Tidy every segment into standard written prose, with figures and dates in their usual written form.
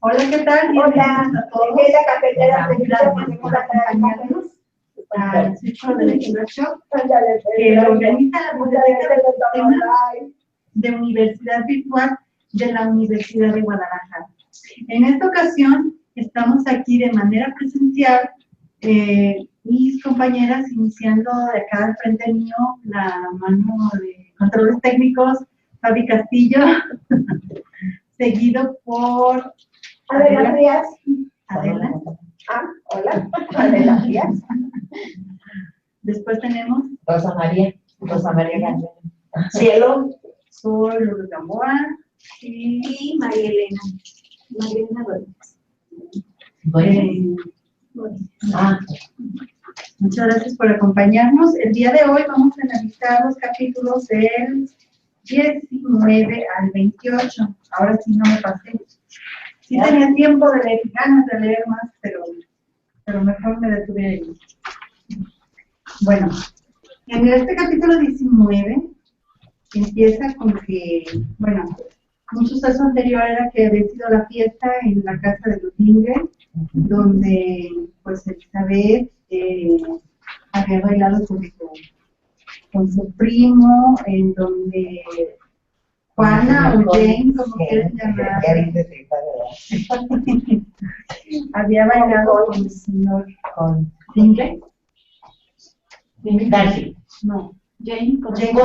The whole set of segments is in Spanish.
Hola, ¿qué tal? Hola, a todos. es la cafetera Gracias por acompañarnos al ciclo de lectura que organiza la Biblioteca del Sistema de Universidad Virtual de la Universidad de Guadalajara. En esta ocasión estamos aquí de manera presencial, mis compañeras iniciando de acá al frente mío la mano de controles técnicos, Fabi Castillo, seguido por Adela Frías. Adela. Hola, Adela Frías. Después tenemos Rosa María García. Cielo. Sol, Lourdes Gamboa y María Elena Rodríguez. Muchas gracias por acompañarnos. El día de hoy vamos a analizar los capítulos del 19 al 28. Ahora sí no me pasé. Sí tenía tiempo de leer, ganas de leer más, pero mejor me detuve ahí. Bueno, en este capítulo 19 empieza con que, bueno, un suceso anterior era que había sido la fiesta en la casa de los Ingrid, donde pues Elizabeth había bailado con su primo, en donde Juana o Jane, como quieran llamar, había bailado con el señor Ingrid. Darcy. No, Jane con sí.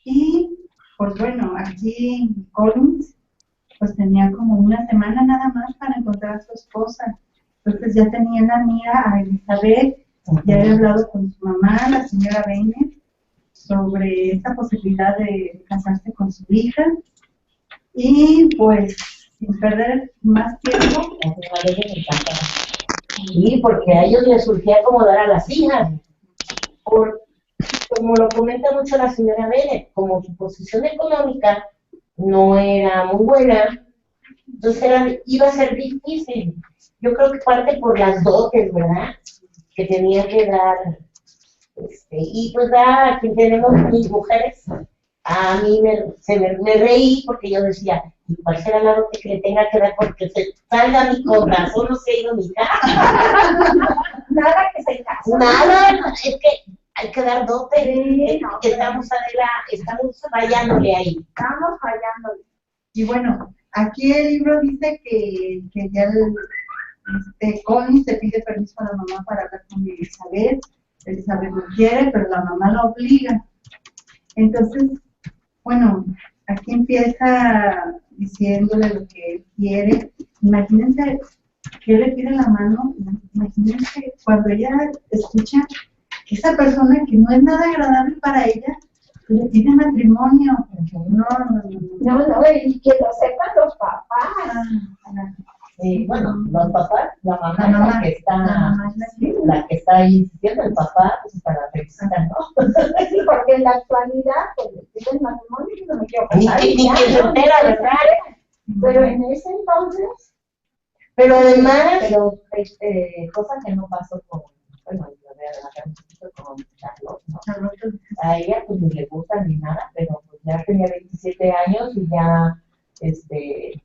Y pues bueno, aquí Collins pues tenía como una semana nada más para encontrar a su esposa. Entonces ya tenía la mira a Elizabeth, ya había hablado con su mamá, la señora Bennett, sobre esta posibilidad de casarse con su hija. Y pues sin perder más tiempo. Sí, porque a ellos les surgía acomodar a las hijas. Como lo comenta mucho la señora Bennett, como su posición económica no era muy buena, entonces iba a ser difícil. Yo creo que parte por las dotes, ¿verdad? Que tenía que dar. Y pues aquí tenemos mis mujeres. A mí me reí porque yo decía, ¿y cuál será la dote que le tenga que dar porque se salga mi corazón, no se ha ido mi casa? Nada que se casa. Nada, es que hay que dar dote. Sí, no, estamos fallándole ahí. Estamos fallándole. Y bueno, aquí el libro dice que ya Collins se pide permiso a la mamá para hablar con Elizabeth. Elizabeth no quiere, pero la mamá la obliga. Entonces, bueno, aquí empieza diciéndole lo que él quiere. Imagínense que él le pide la mano. Imagínense cuando ella escucha que esa persona que no es nada agradable para ella le pide matrimonio. No, y que lo sepan los papás. Bueno, los papás, la mamá es la que está ahí insistiendo, el papá, pues para felicitar, ¿no? Sí, porque en la actualidad, pues le piden matrimonio y no me quiero casar. Ni quien se entera, ¿verdad? Pero en ese entonces. Pero además, cosa que no pasó con, bueno, con Charlotte, ¿no? A ella pues ni le gusta ni nada, pero pues ya tenía 27 años y ya,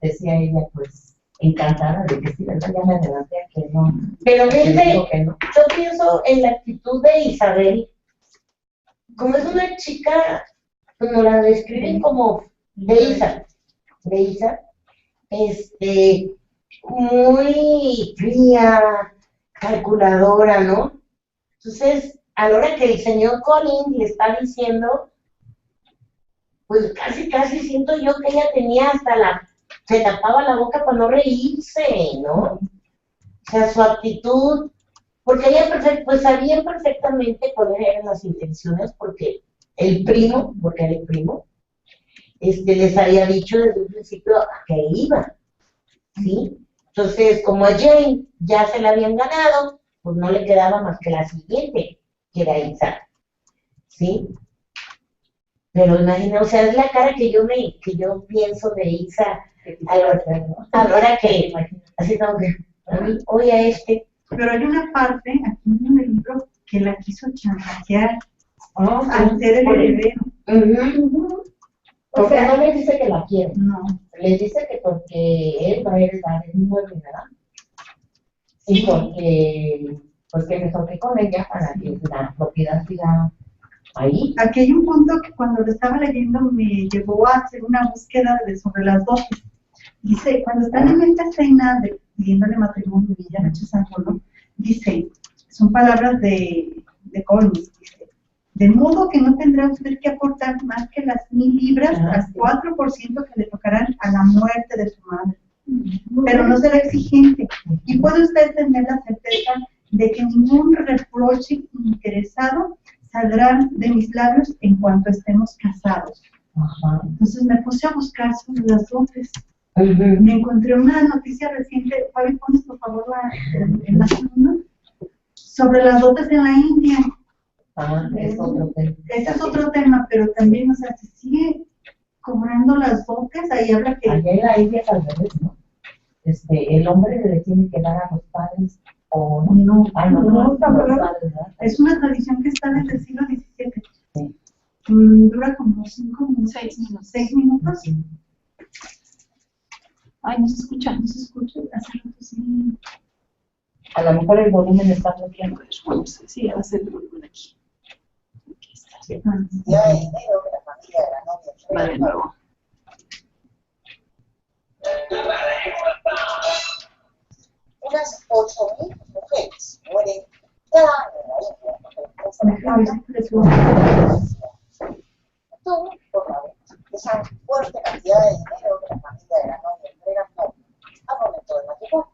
decía ella pues, encantada de que sí, ¿verdad? Ya me adelanté a que no. Pero yo pienso en la actitud de Isabel, como es una chica, como la describen como de Isa, muy fría, calculadora, ¿no? Entonces, a la hora que el señor Collins le está diciendo, pues casi siento yo que ella tenía se tapaba la boca para no reírse, ¿no? O sea, su actitud, porque ella pues sabía perfectamente cuáles eran las intenciones, porque era el primo, les había dicho desde un principio a qué iba, ¿sí? Entonces, como a Jane ya se la habían ganado, pues no le quedaba más que la siguiente, que era Isa, ¿sí? Pero imagina, o sea, es la cara que yo pienso de Isa a la hora que, así como que, oye, Pero hay una parte aquí en el libro que la quiso chantajear. al ser el heredero. Porque no le dice que la quiere. No. Le dice que porque él va a heredar el inmueble, ¿verdad? Y porque me toqué con ella para que la propiedad siga ahí. Aquí hay un punto que cuando lo estaba leyendo me llevó a hacer una búsqueda sobre las dotes. Dice, cuando están en esta escena de pidiéndole matrimonio y ella rechazando, dice, son palabras de Collins, dice, de modo que no tendrá usted que aportar más que las 1,000 libras al 4% que le tocarán a la muerte de su madre. Pero no será exigente, y puede usted tener la certeza de que ningún reproche interesado saldrá de mis labios en cuanto estemos casados. Entonces me puse a buscar sobre las dotes. Me encontré una noticia reciente, Fabi, pones por favor la segunda, sobre las dotes en la India. Es otro tema. Este es otro tema, pero también, o sea, se sigue cobrando las dotes, ahí habla que... Allá en la India es al revés, ¿no? El hombre le tiene que dar a los padres o no, los padres, ¿verdad? Es una tradición que está desde el siglo XVII. Sí. Dura como 5 minutos. 6 minutos. 6 minutos. Sí. Ay, no se escucha. Hace rato sí. A lo mejor el volumen está bloqueado. Sí, va a ser el volumen aquí. Aquí está. Sí. Ya el dinero que la familia de la novia va de nuevo. Unas 8.000 mujeres mueren cada año en la India. Todo por la venta. Esa fuerte cantidad de dinero que la familia de la novia entrega al momento del matrimonio.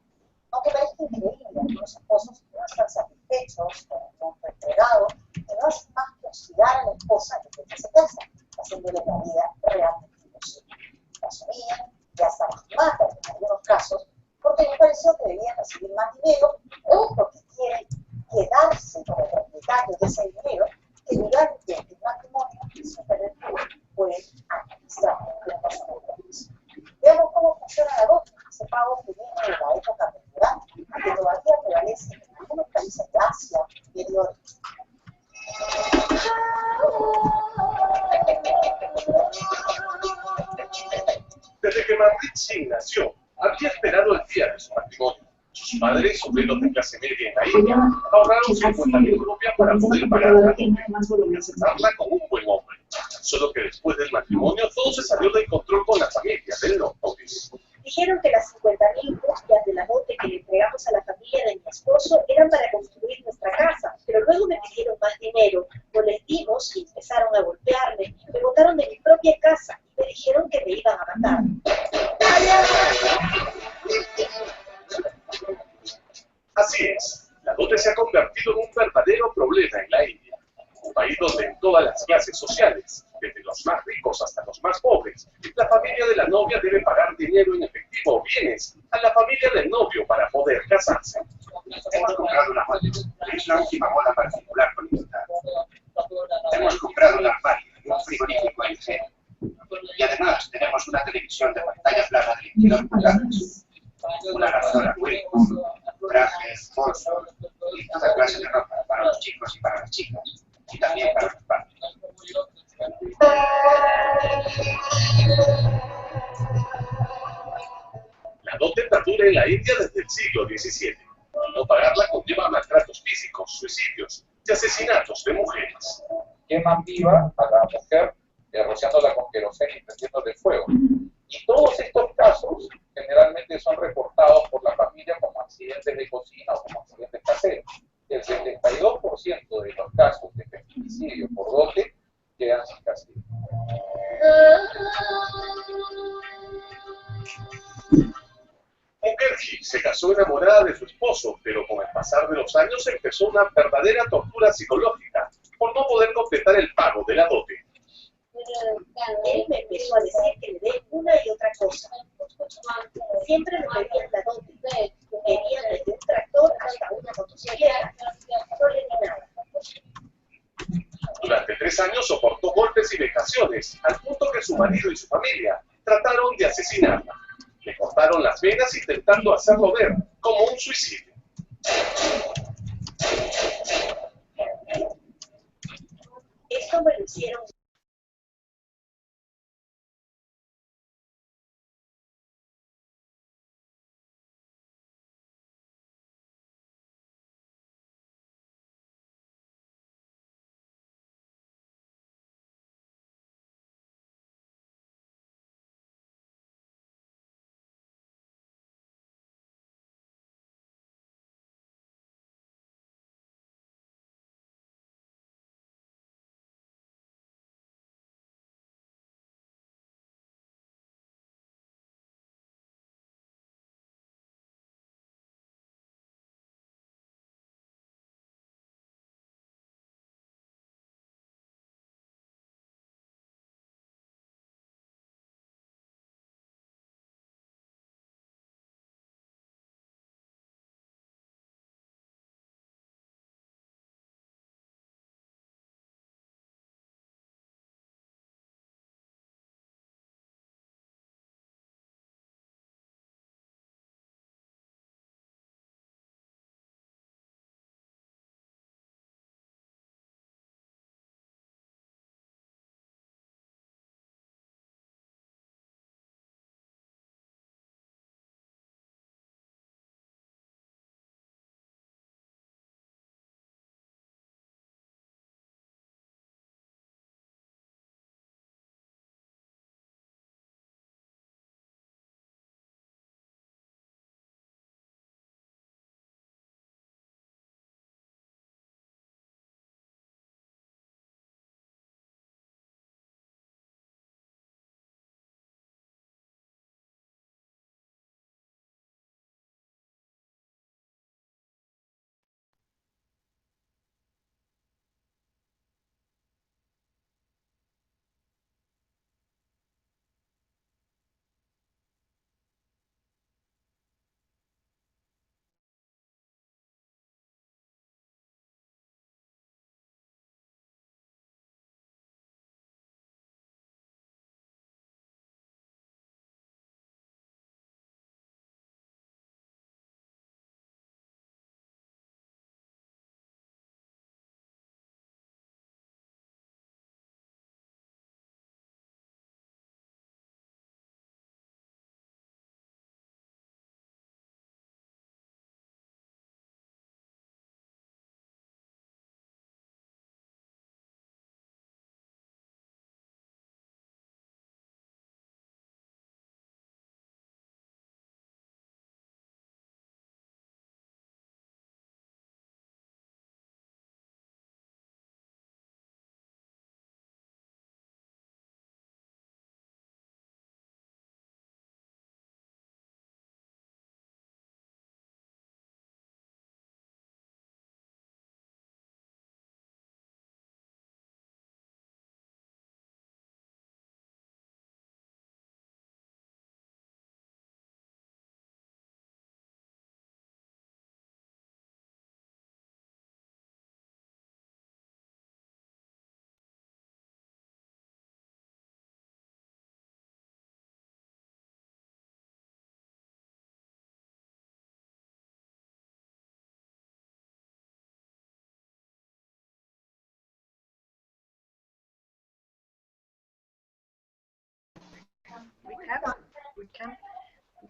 Aunque parezca increíble, algunos esposos no están satisfechos con el monto entregado y no hacen más que hostigar a la esposa desde que se casa, haciéndole la vida realmente imposible. La asumían y hasta las matan en algunos casos porque les pareció que debían recibir más dinero o porque quieren quedarse como propietarios de ese dinero que durante el matrimonio su pareja puede administrar con su compromiso. Veamos cómo funciona la dote, ese pago que viene de la época medieval y que todavía prevalece en algunos países de Asia y de Oriente. Desde que Manrique nació, había esperado el día de su matrimonio. Sus padres, obreros de clase media en la India, ahorraron 50.000 rupias para poder pagarla y casarla con un buen hombre. Solo que después del matrimonio todo se salió del control con la familia de los novios. Dijeron que las 50.000 rupias de la dote que le entregamos a la familia de mi esposo eran para construir nuestra casa, pero luego me pidieron más dinero, no les dimos y empezaron a golpearme, me botaron de mi propia casa y me dijeron que me iban a matar. Así es, la dote se ha convertido en un verdadero problema en la India, un país donde en todas las clases sociales, desde los más ricos hasta los más pobres, la familia de la novia debe pagar dinero en efectivo o bienes a la familia del novio para poder casarse. Hemos comprado una moto, es la última moda particular con invitado. Hemos comprado un armario y un frigorífico ligero. Y además tenemos una televisión de pantalla plana de 22 pulgadas, una lavadora Whirlpool, trajes, bolsos y toda clase de ropa para los chicos y para las chicas, y también para los padres. La dote perdura en la India desde el siglo XVII. No pagarla conlleva maltratos físicos, suicidios y asesinatos de mujeres. Queman viva a la mujer, rociándola con queroseno y prendiéndole fuego. Y todos estos casos generalmente son reportados por la familia como accidentes de cocina o como accidentes caseros. El 72% de los casos de feminicidio por dote quedan sin castigo. Mukherjee se casó enamorada de su esposo, pero con el pasar de los años empezó una verdadera tortura psicológica por no poder completar el pago de la dote. Él me empezó a decir que le dé una y otra cosa. Siempre me pedían la dote. Querían desde un tractor hasta una motocicleta. No le di nada. Durante 3 años soportó golpes y vejaciones, al punto que su marido y su familia trataron de asesinarla. Le cortaron las venas intentando hacerlo ver como un suicidio. Esto me lo hicieron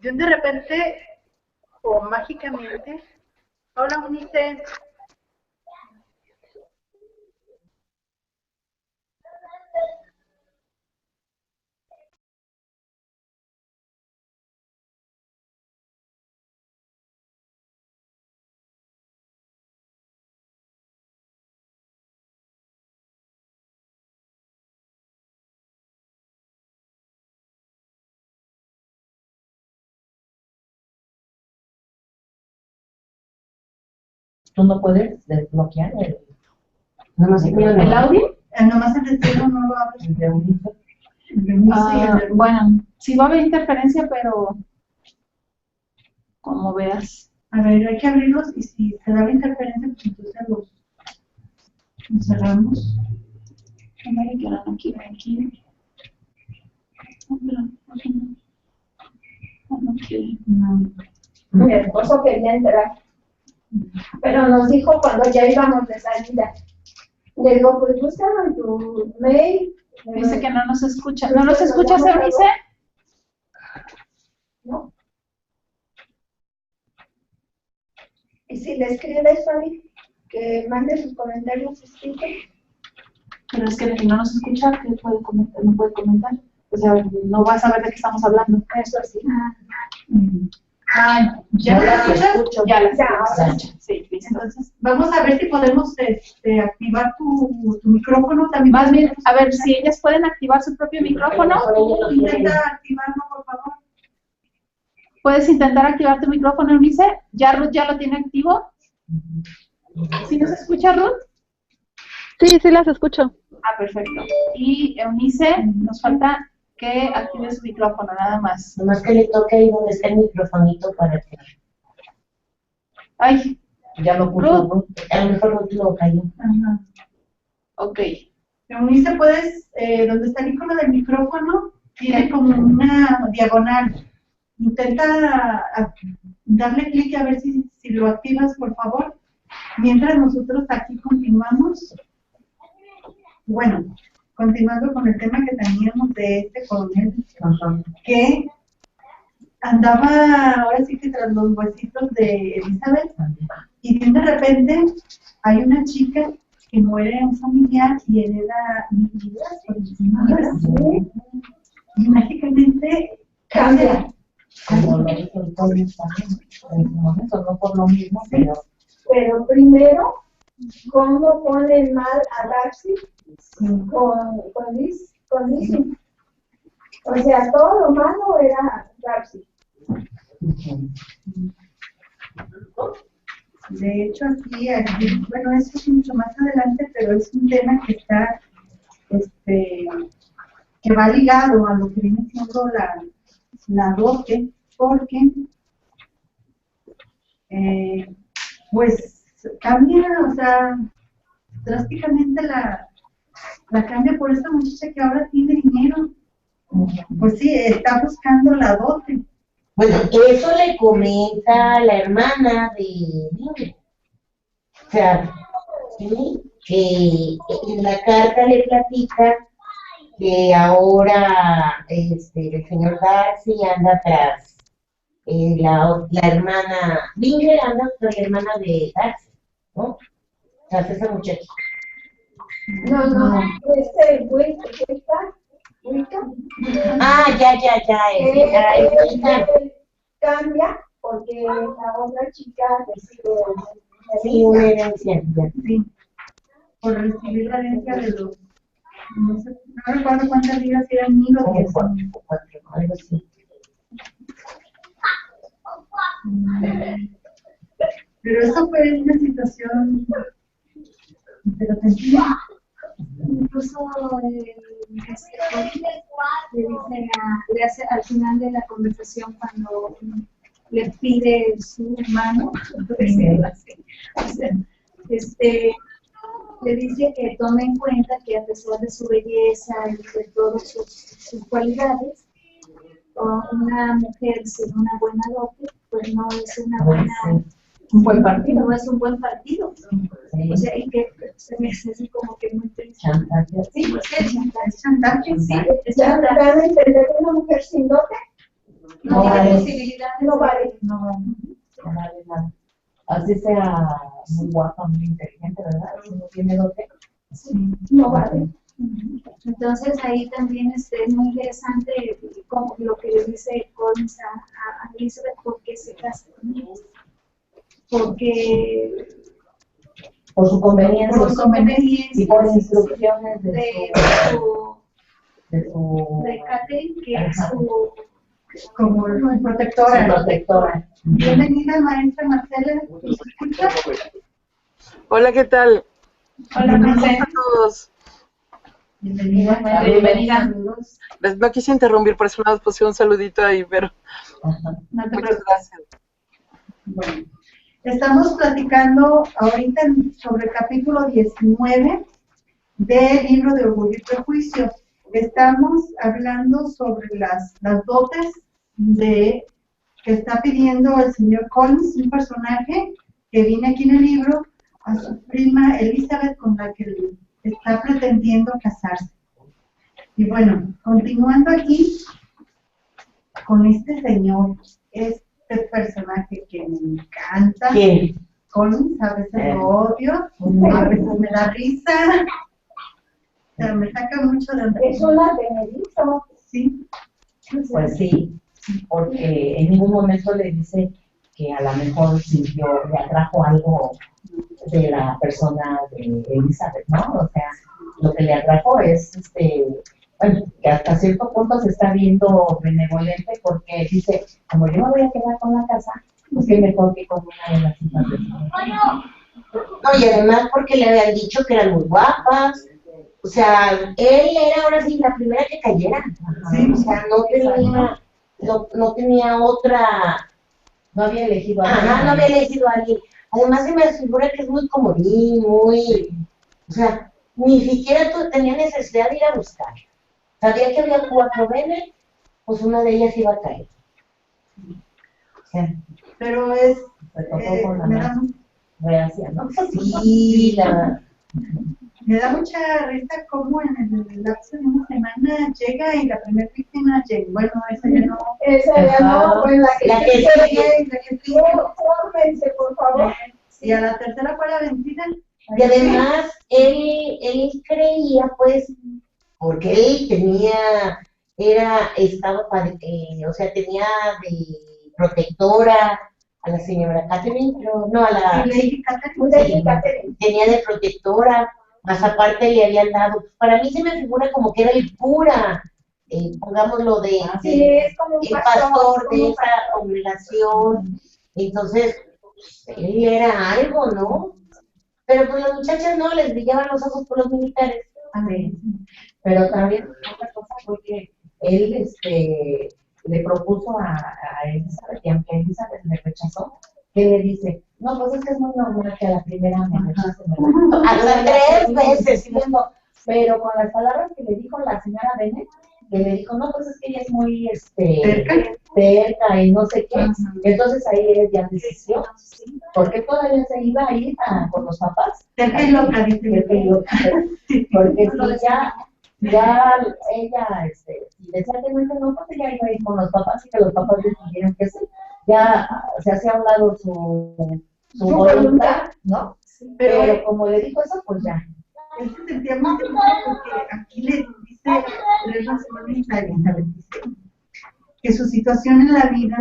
de repente o mágicamente, hola Unice, Tú no puedes desbloquear ¿el audio? Nomás el destino no lo abres. Bueno, sí va a haber interferencia, pero como veas. A ver, hay que abrirlos y si se da la interferencia, pues entonces los cerramos. A ver, que ahora aquí. No quiere. Mi esposo quería entrar, pero nos dijo cuando ya íbamos de salida. Le digo, pues búscalo en tu mail. Dice que no nos escucha. ¿No nos escuchas, Eunice? No. Y si le escribes, Fabi, que mande sus comentarios escritos. Pero es que no nos escucha, ¿qué puede comentar? No puede comentar. O sea, no va a saber de qué estamos hablando. Eso sí. ¿Ya la escuchas? Ya la Ya, escucho. Sí, listo. Entonces, vamos a ver si podemos activar tu micrófono también. Más bien, a ver si ellas pueden activar su propio micrófono. Intenta activarlo, por favor. ¿Puedes intentar activar tu micrófono, Eunice? ¿Ya Ruth ya lo tiene activo? ¿Sí nos escucha, Ruth? Sí, sí las escucho. Ah, perfecto. Y Eunice, nos falta que active su micrófono, nada más. Nomás que le toque ahí donde está el microfonito para que... Ay, Ya lo puso, ¿no? A lo mejor no te lo cayó. ajá. Ok. Eunice, puedes, donde está el icono del micrófono, tiene como una diagonal. Intenta darle clic a ver si lo activas, por favor. Mientras nosotros aquí continuamos. Bueno, continuando con el tema que teníamos de este coronel, que andaba ahora sí que tras los huesitos de Elizabeth, y bien de repente hay una chica que muere un familiar y hereda vidas por encima de las y mágicamente cambia. Como lo dijo el Tony también, en momento, no por lo mismo, pero... Pero primero, ¿cómo ponen mal a Darcy con Lizzie? O sea, todo lo malo era Darcy. De hecho, aquí, bueno, eso es mucho más adelante, pero es un tema que está, que va ligado a lo que viene siendo la dote, porque, pues, cambia, o sea, drásticamente la cambia por esta muchacha que ahora tiene dinero. Pues sí, está buscando la dote. Bueno, eso le comenta la hermana de Ingrid. O sea, sí, que en la carta le platica que ahora el señor Darcy anda tras la hermana, Ingrid anda tras la hermana de Darcy, ¿no? Tras esa muchacha. No, Wicca. Ah, ya, Él cambia porque la otra chica recibe sí, una herencia, ya. Sí, por recibir la herencia de los, no sé, no recuerdo cuántas ligas eran 1000 o 10. Como cuatro, algo así. Pero eso fue una situación, pero sencilla. Incluso le hace al final de la conversación cuando le pide su mano, le dice que tome en cuenta que a pesar de su belleza y de todas sus cualidades, una mujer sin una buena dote, pues no es una buena... Un buen partido. No es un buen partido. Sí. O sea, y que se me hace así como que muy triste. Chantaje. Sí, pues es Chantaje, sí. ¿Ya me dan a entender que una mujer sin dote? No tiene vale. posibilidades. No vale. No vale nada. Así sea muy guapa, muy inteligente, ¿verdad? Si no tiene dote. Sí. No vale. Entonces ahí también es muy interesante como lo que le dice Collins a Elizabeth, por qué se casa con ella. Porque Por su conveniencia. por su conveniencia Y por instrucciones de Catherine, que es su Como protectora. protectora. Bienvenida, maestra Marcela. ¿Nos escucha? Hola, ¿qué tal? Hola, Hola a todos. Bienvenida. Bienvenida. No quise interrumpir, por eso nada más puse un saludito ahí, pero No te muchas preocupes. gracias. Bueno, estamos platicando ahorita sobre el capítulo 19 del libro de Orgullo y Prejuicio. Estamos hablando sobre las dotes que está pidiendo el señor Collins, un personaje que viene aquí en el libro, a su prima Elizabeth, con la que está pretendiendo casarse. Y bueno, continuando aquí con este señor, este personaje que me encanta. ¿Quién? Collins, a veces lo odio, a veces me da risa, pero me saca mucho de onda. Es una Benedicto. Sí. Pues sí, porque en ningún momento le dice que a lo mejor sintió, le atrajo algo de la persona de Elizabeth, ¿no? O sea, lo que le atrajo es, bueno, que hasta cierto punto se está viendo benevolente porque dice, como yo me voy a quedar con la casa, pues que mejor que con una de las hijas de su mamá. No, y además porque le habían dicho que eran muy guapas. O sea, él era ahora sí la primera que cayera. Sí. O sea, no tenía otra. No había elegido a alguien. Ajá, no había elegido a alguien. Además se me figura que es muy comodín, muy. O sea, ni siquiera tenía necesidad de ir a buscar. Sabía que había 4 venes, pues una de ellas iba a caer. O sea, pero es. se tocó con la Me da, reacia, ¿no? Sí, me da mucha risa cómo en el lapso de una semana llega y la primera víctima llega. Bueno, esa ya no. Esa ya no, pues la que sigue. Fórmense, por favor. Y a la tercera fue la vencida. Y además, él creía, pues, porque él o sea, tenía de protectora a la señora Catherine, pero no, a la Lady Catherine. Tenía de protectora, más aparte le habían dado, para mí se me figura como que era el cura, pongámoslo es como un el pastor de esa congregación, entonces, él era algo, ¿no? Pero pues las muchachas no, les brillaban los ojos por los militares. Sí. Pero también otra cosa fue que él le propuso a Elizabeth, y aunque Elizabeth le rechazó, que le dice, no, pues es que es muy normal que a la primera me rechace. Hasta 3 veces, pero con las palabras que le dijo la señora Bennett, que le dijo, no, pues es que ella es muy cerca y no sé qué. Entonces ahí ella ya decidió, porque todavía se iba a ir con los papás. Cerca y loca, dice. Porque si ya ella, si decía que no, pues ella iba a ir con los papás y que los papás decidieran que sí. Ya se hacía a un lado su voluntad, ¿no? Pero como le dijo eso, pues ya. Él se sentía muy triste porque aquí le dice 3 razones a Elizabeth, dice que su situación en la vida,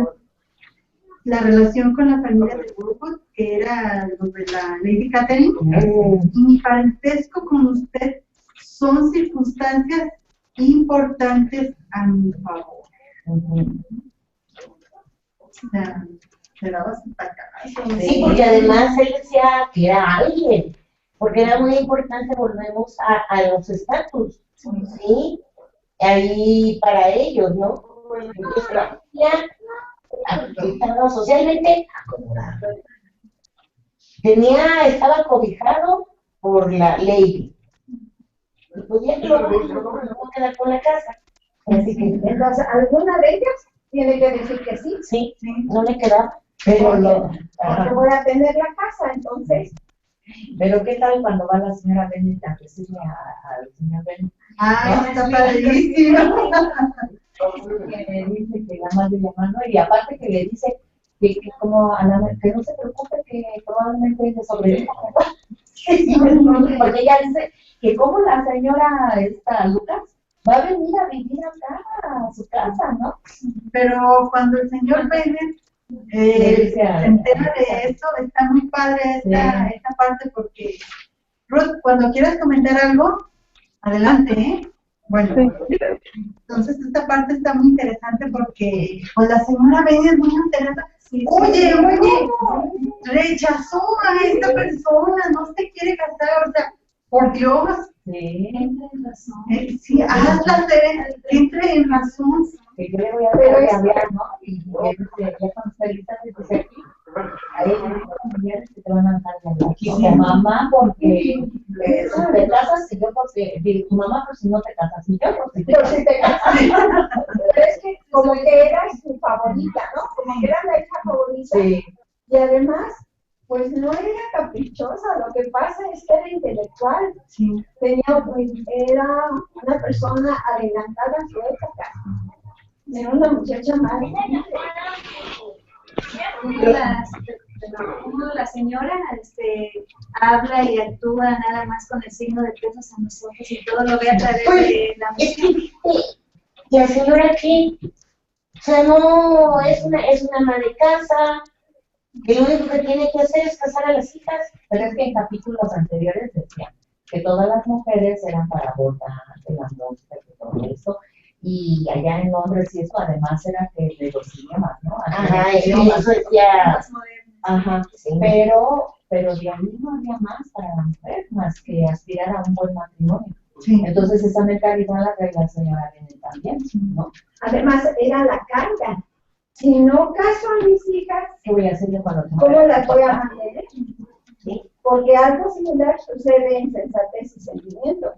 la relación con la familia de Burwood, que era los de la Lady Catherine, y mi parentesco con usted son circunstancias importantes a mi favor. Se daba su tacazo. Sí, porque además él decía que era alguien, porque era muy importante, volvemos a los estatus, ¿sí? Ahí para ellos, ¿no? Entonces, ya estaba socialmente acomodado. Estaba cobijado por la ley. Y pues ya no quedar con la casa. Así que, entonces, ¿alguna de ellas tiene que decir que sí? Sí, no le quedaba. Pero porque voy a tener la casa, entonces. Pero ¿qué tal cuando va la señora Bennett a decirle al señor Bennett? ¡Ay, está padrísimo! Que le dice que la madre llamando, y aparte que le dice que como que no se preocupe, que probablemente le sobreviva. Porque ella dice que como la señora Lucas va a venir a vivir acá a su casa, ¿no? Pero cuando el señor Bennett se entera de eso, está muy padre esta parte, porque Ruth, cuando quieras comentar algo, adelante, ¿eh? Bueno, entonces esta parte está muy interesante porque pues la señora Bennett es muy interesante. Oye, rechazó a esta persona, no se quiere casar, o sea, por Dios. Sí, entra en razón. Sí, hazla entre en razón. Que yo le voy a cambiar, ¿no? Y ya cuando está lista, dice aquí, ahí hay familiares que te van a dar aquí como mamá, porque si te casas, y yo porque, tu mamá, pues si no te casas, y yo porque te casas. Pero es que como que era su favorita, ¿no? Como que era la hija favorita. Sí. Y además, Pues no era caprichosa, lo que pasa es que era intelectual. Sí. Era una persona adelantada a su época. Era una muchacha más. Como la señora habla y actúa nada más con el signo de pesos en los ojos y todo lo ve a través de la música. ¿Y la señora qué? O sea, no es una ama de casa, que lo único que tiene que hacer es casar a las hijas. Pero es que en capítulos anteriores decían que todas las mujeres eran para votar, que la música, que todo eso. Y allá en Londres y eso, además era que de los idiomas, ¿no? Ajá, eso decía. Ajá, Sí. pero de ahí no había más para la mujer, más que aspirar a un buen matrimonio. Sí. Entonces esa mentalidad la trae la señora Bennett también, ¿no? Además, era la carga. Si no caso a mis hijas, ¿Qué voy a hacer yo cuando tenga ¿cómo las voy a papá? mantener? ¿Sí? Porque algo similar sucede en Sensatez y Sentimiento.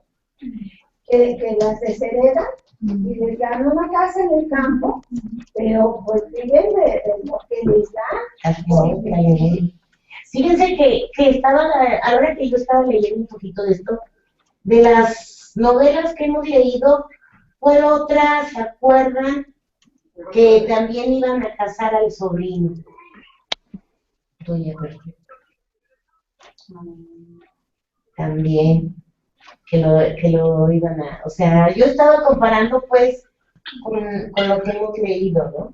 Que las desheredan y les dan una casa en el campo, pero pues viven de lo que les dan. Fíjense que estaba, ahora que yo estaba leyendo un poquito de esto, de las novelas que hemos leído, ¿cuál otra se acuerdan que también iban a casar al sobrino? También, que lo iban a, o sea, yo estaba comparando pues con lo que hemos leído, ¿no?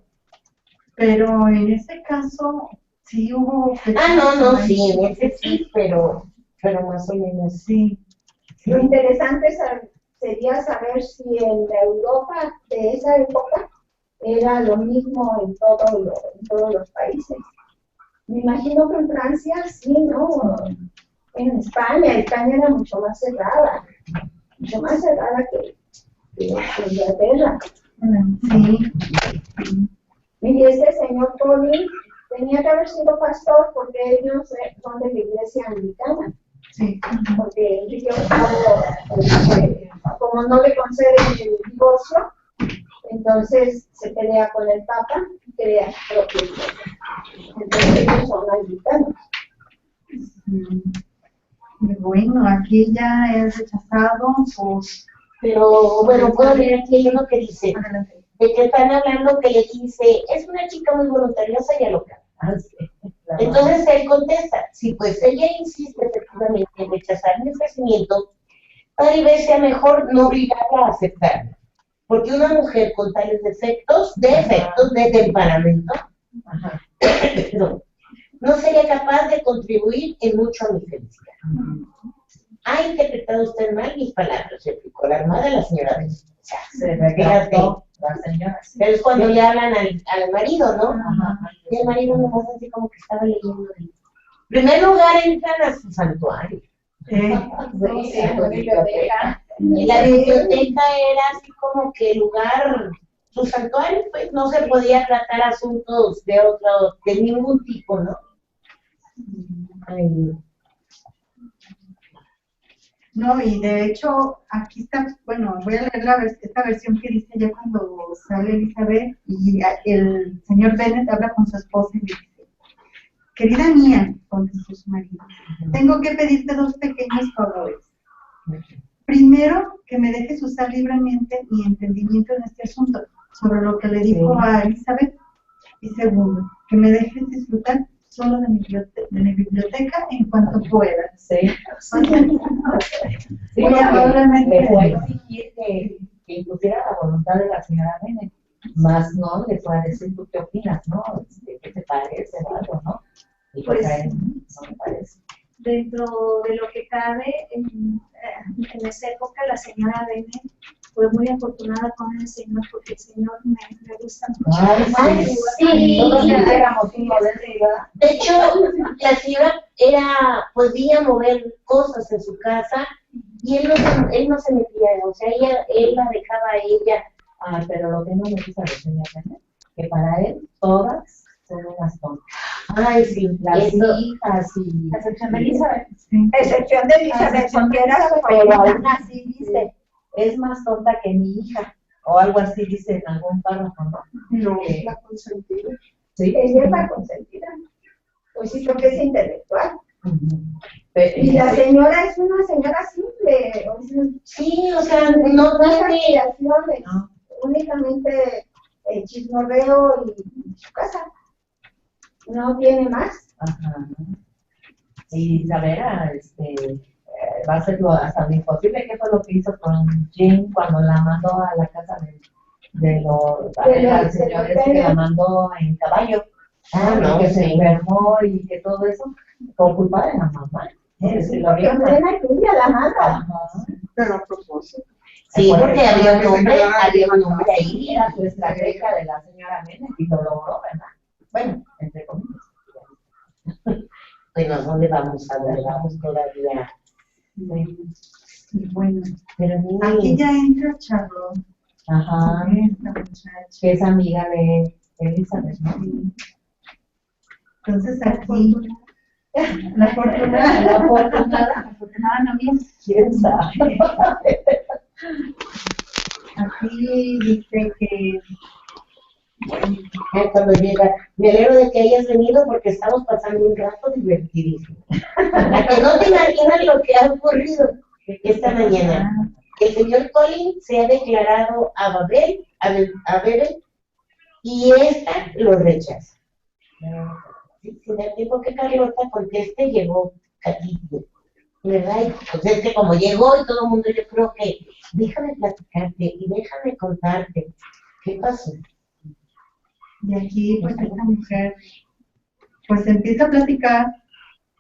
Pero en ese caso, sí hubo... No, sí, en ese sí, pero más o menos. Sí. Lo interesante sería saber si en la Europa de esa época era lo mismo en todos los países. Me imagino que en Francia sí, ¿no? En España era mucho más cerrada que Inglaterra. Sí. Y ese señor Colin tenía que haber sido pastor porque ellos son de la iglesia anglicana. Sí. Porque Enrique VIII, como no le conceden el divorcio, entonces se pelea con el Papa y crea su propia iglesia. Entonces ellos son anglicanos. Bueno, aquí ya es rechazado por... Pero bueno, puedo leer aquí uno que dice, Adelante. de que están hablando que le dice, es una chica muy voluntariosa y loca. Entonces él contesta, sí, pues ella insiste efectivamente en rechazar mi ofrecimiento, tal vez sea mejor no obligarla a aceptarlo. Porque una mujer con tales defectos de temperamento, no sería capaz de contribuir en mucho a mi felicidad. Ha interpretado usted mal mis palabras, replicó la armada la señora Bennett. Se retractó la señora. Pero es cuando le hablan al marido, ¿no? Y el marido no pasa así como que estaba leyendo. En primer lugar entran a su santuario. La biblioteca. Y la biblioteca era así como que el lugar, su santuario, pues no se podía tratar asuntos de ningún tipo, ¿no? Ay. No, y de hecho, aquí está, bueno, voy a leer esta versión que dice ya cuando sale Elizabeth y el señor Bennett habla con su esposa y le dice, querida mía, contestó su marido, tengo que pedirte dos pequeños favores. Primero, que me dejes usar libremente mi entendimiento en este asunto, sobre lo que le dijo a Elizabeth. Y segundo, que me dejes disfrutar solo de mi biblioteca en cuanto pueda. Sí. Muy amablemente. Le fue a exigir que impusiera la voluntad de la señora Bennett, más no le fue a decir tú qué opinas, ¿no? ¿Qué te parece o algo, no? Y pues a él no me parece. Dentro de lo que cabe, en esa época la señora Bennett fue muy afortunada con el Señor porque el Señor me gusta mucho. Ay, sí. Todos éramos ¿verdad? De hecho, la señora podía mover cosas en su casa y él no se metía, o sea, él la dejaba a ella. Ah, pero lo que no me gusta de señora Bennett, que para él todas son unas tontas. Ay, sí, las hijas y... A excepción de Elizabeth. Excepción de Elizabeth, porque era su pero favorita. aún así dice, es más tonta que mi hija, o algo así dice en algún párrafo, ¿no? No, es la consentida. Sí. Ella es la consentida. Pues sí, porque es intelectual. Y la señora es una señora simple. O sea, sí, o sea, no tiene aspiraciones, únicamente el chismorreo y su casa. No tiene más. Ajá. Y Isabela, va a hacer hasta lo imposible. ¿Qué fue lo que hizo con Jim cuando la mandó a la casa de los señores que la mandó en caballo? No, que se enfermó y que todo eso, por culpa de la mamá. Sí, porque tuya la mata. Pero a propósito. Sí, porque había un hombre ahí, era su estrategia de la señora Méndez y lo logró, ¿verdad? Bueno, entre comillas. Bueno, ¿dónde vamos a ver? Vamos todavía. Bueno, pero aquí ya entra Charlotte. Ajá. Esta muchacha. Que es amiga de Elizabeth, ¿no? Entonces aquí, la afortunada no viene. ¿Quién sabe? Aquí dice que cuando llega, me alegro de que hayas venido porque estamos pasando un rato divertidísimo. Que no te imaginas lo que ha ocurrido esta mañana. El señor Collins se ha declarado a Babel, y esta lo rechaza. Si da tiempo que Carlota conteste, llegó Catito, ¿verdad? Y pues es que como llegó y todo el mundo, yo creo que déjame platicarte y déjame contarte qué pasó. Y aquí, pues, esta mujer, pues, empieza a platicar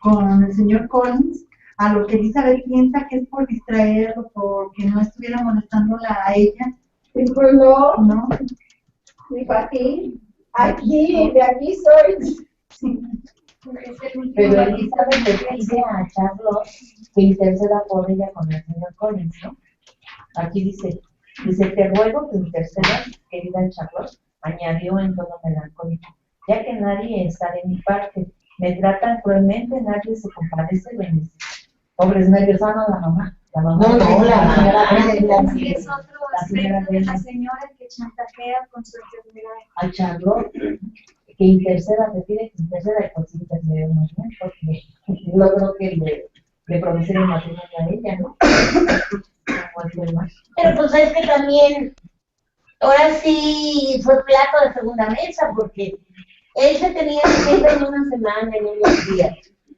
con el señor Collins, a lo que Elizabeth piensa que es por distraerlo, porque no estuviera molestándola a ella. Y pues no, dijo aquí, de aquí soy. Sí. Pero Elizabeth le dice a Charlotte que interceda por ella con el señor Collins, ¿no? Aquí dice, te ruego que intercedas, querida Charlotte, añadió en tono melancólico, ya que nadie está de mi parte, me tratan cruelmente, nadie se compadece de mis pobres nervios. No, la mamá. No, la señora. Es otro aspecto de la señora que chantajea con su enfermedad. A Charlotte, que interceda, te pide que interceda, y pues intercede muy bien, porque logró que le produciera el matrimonio a ella, ¿no? Pero pues es que también, ahora sí fue plato de segunda mesa, porque él se tenía que ir en una semana, en unos días,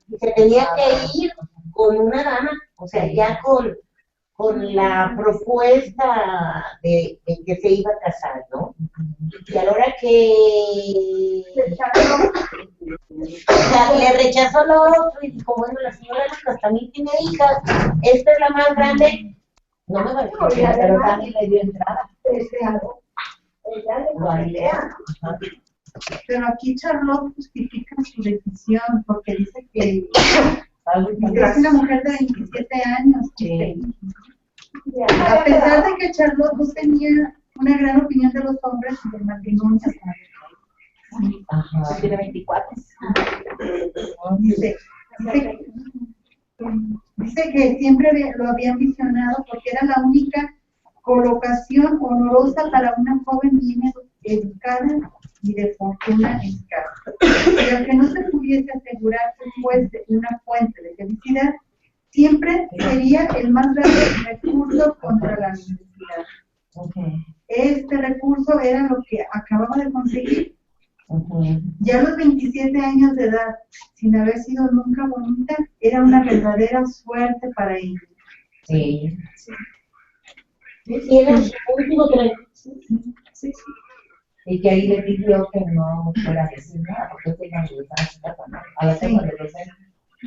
y se tenía que ir con una dama, o sea, ya con la propuesta de que se iba a casar, ¿no? Y a la hora que le rechazó lo otro y dijo, bueno, la señora Lucas también tiene hijas, esta es la más grande, no me va a decir, pero también le dio entrada. Pero aquí Charlotte justifica su decisión porque dice que es una mujer de 27 años. A pesar de que Charlotte no tenía una gran opinión de los hombres y del matrimonio. Ajá. Tiene 24. Dice que siempre lo habían visionado porque era la única colocación honorosa para una joven bien educada y de fortuna escasa. Y aunque no se pudiese asegurar que fuese una fuente de felicidad, siempre sería el más grande recurso contra la necesidad. Este recurso era lo que acababa de conseguir. Ya a los 27 años de edad, sin haber sido nunca bonita, era una verdadera suerte para ella. Sí. Y era su último tren. Sí. Y que ahí le pidió que no fuera a decir nada, porque se iba a regresar a su casa, ¿no? A la casa de los años.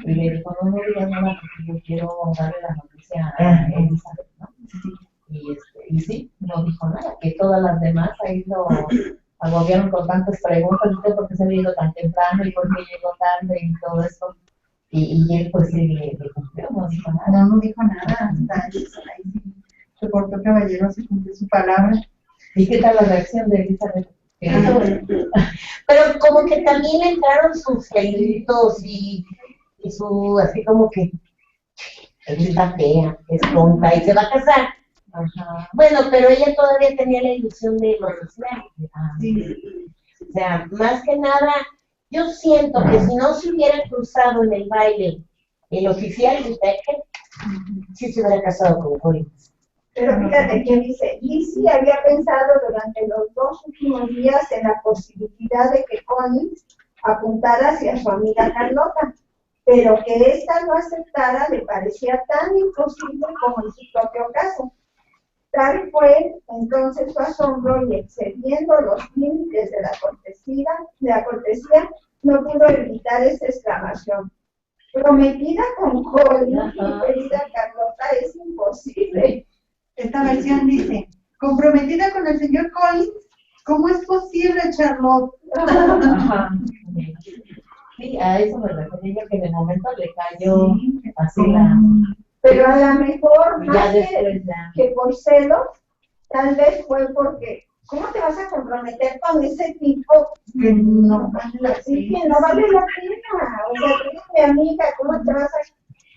Y le dijo, no digas nada porque yo quiero darle la noticia a Elizabeth, ¿no? Y sí, no dijo nada, que todas las demás ahí lo agobiaron con tantas preguntas, ¿y usted por qué se había ido tan temprano? ¿Y por qué llegó tarde? Y todo eso. Y él pues sí le cumplió, no dijo nada. No dijo nada, hasta ahí se portó caballeroso y cumplió su palabra. ¿Y qué tal la reacción de Elizabeth? Pero como que también le entraron sus celitos y su, así como que ella está fea, es tonta y se va a casar. Ajá. Bueno, pero ella todavía tenía la ilusión de lo social. Sí. O sea, más que nada, Yo siento que si no se hubiera cruzado en el baile el oficial de Becker, sí se hubiera casado con Collins. Pero fíjate que dice, Lizzie había pensado durante los 2 últimos días en la posibilidad de que Collins apuntara hacia su amiga Carlota, pero que ésta no aceptara le parecía tan imposible como en su propio caso. Tal fue entonces su asombro y excediendo los límites de la cortesía, no pudo evitar esa exclamación. Prometida con Collins, mi querida Carlota, es imposible. Esta versión dice, comprometida con el señor Collins, ¿cómo es posible, Charlotte? Ajá. Sí, a eso me refería yo, que en el momento le cayó así la... Pero a lo mejor, ya más después ya. que por celos, tal vez fue porque, ¿cómo te vas a comprometer con ese tipo Que no vale la así que no vale la pena? O sea, tú eres mi amiga, ¿cómo te vas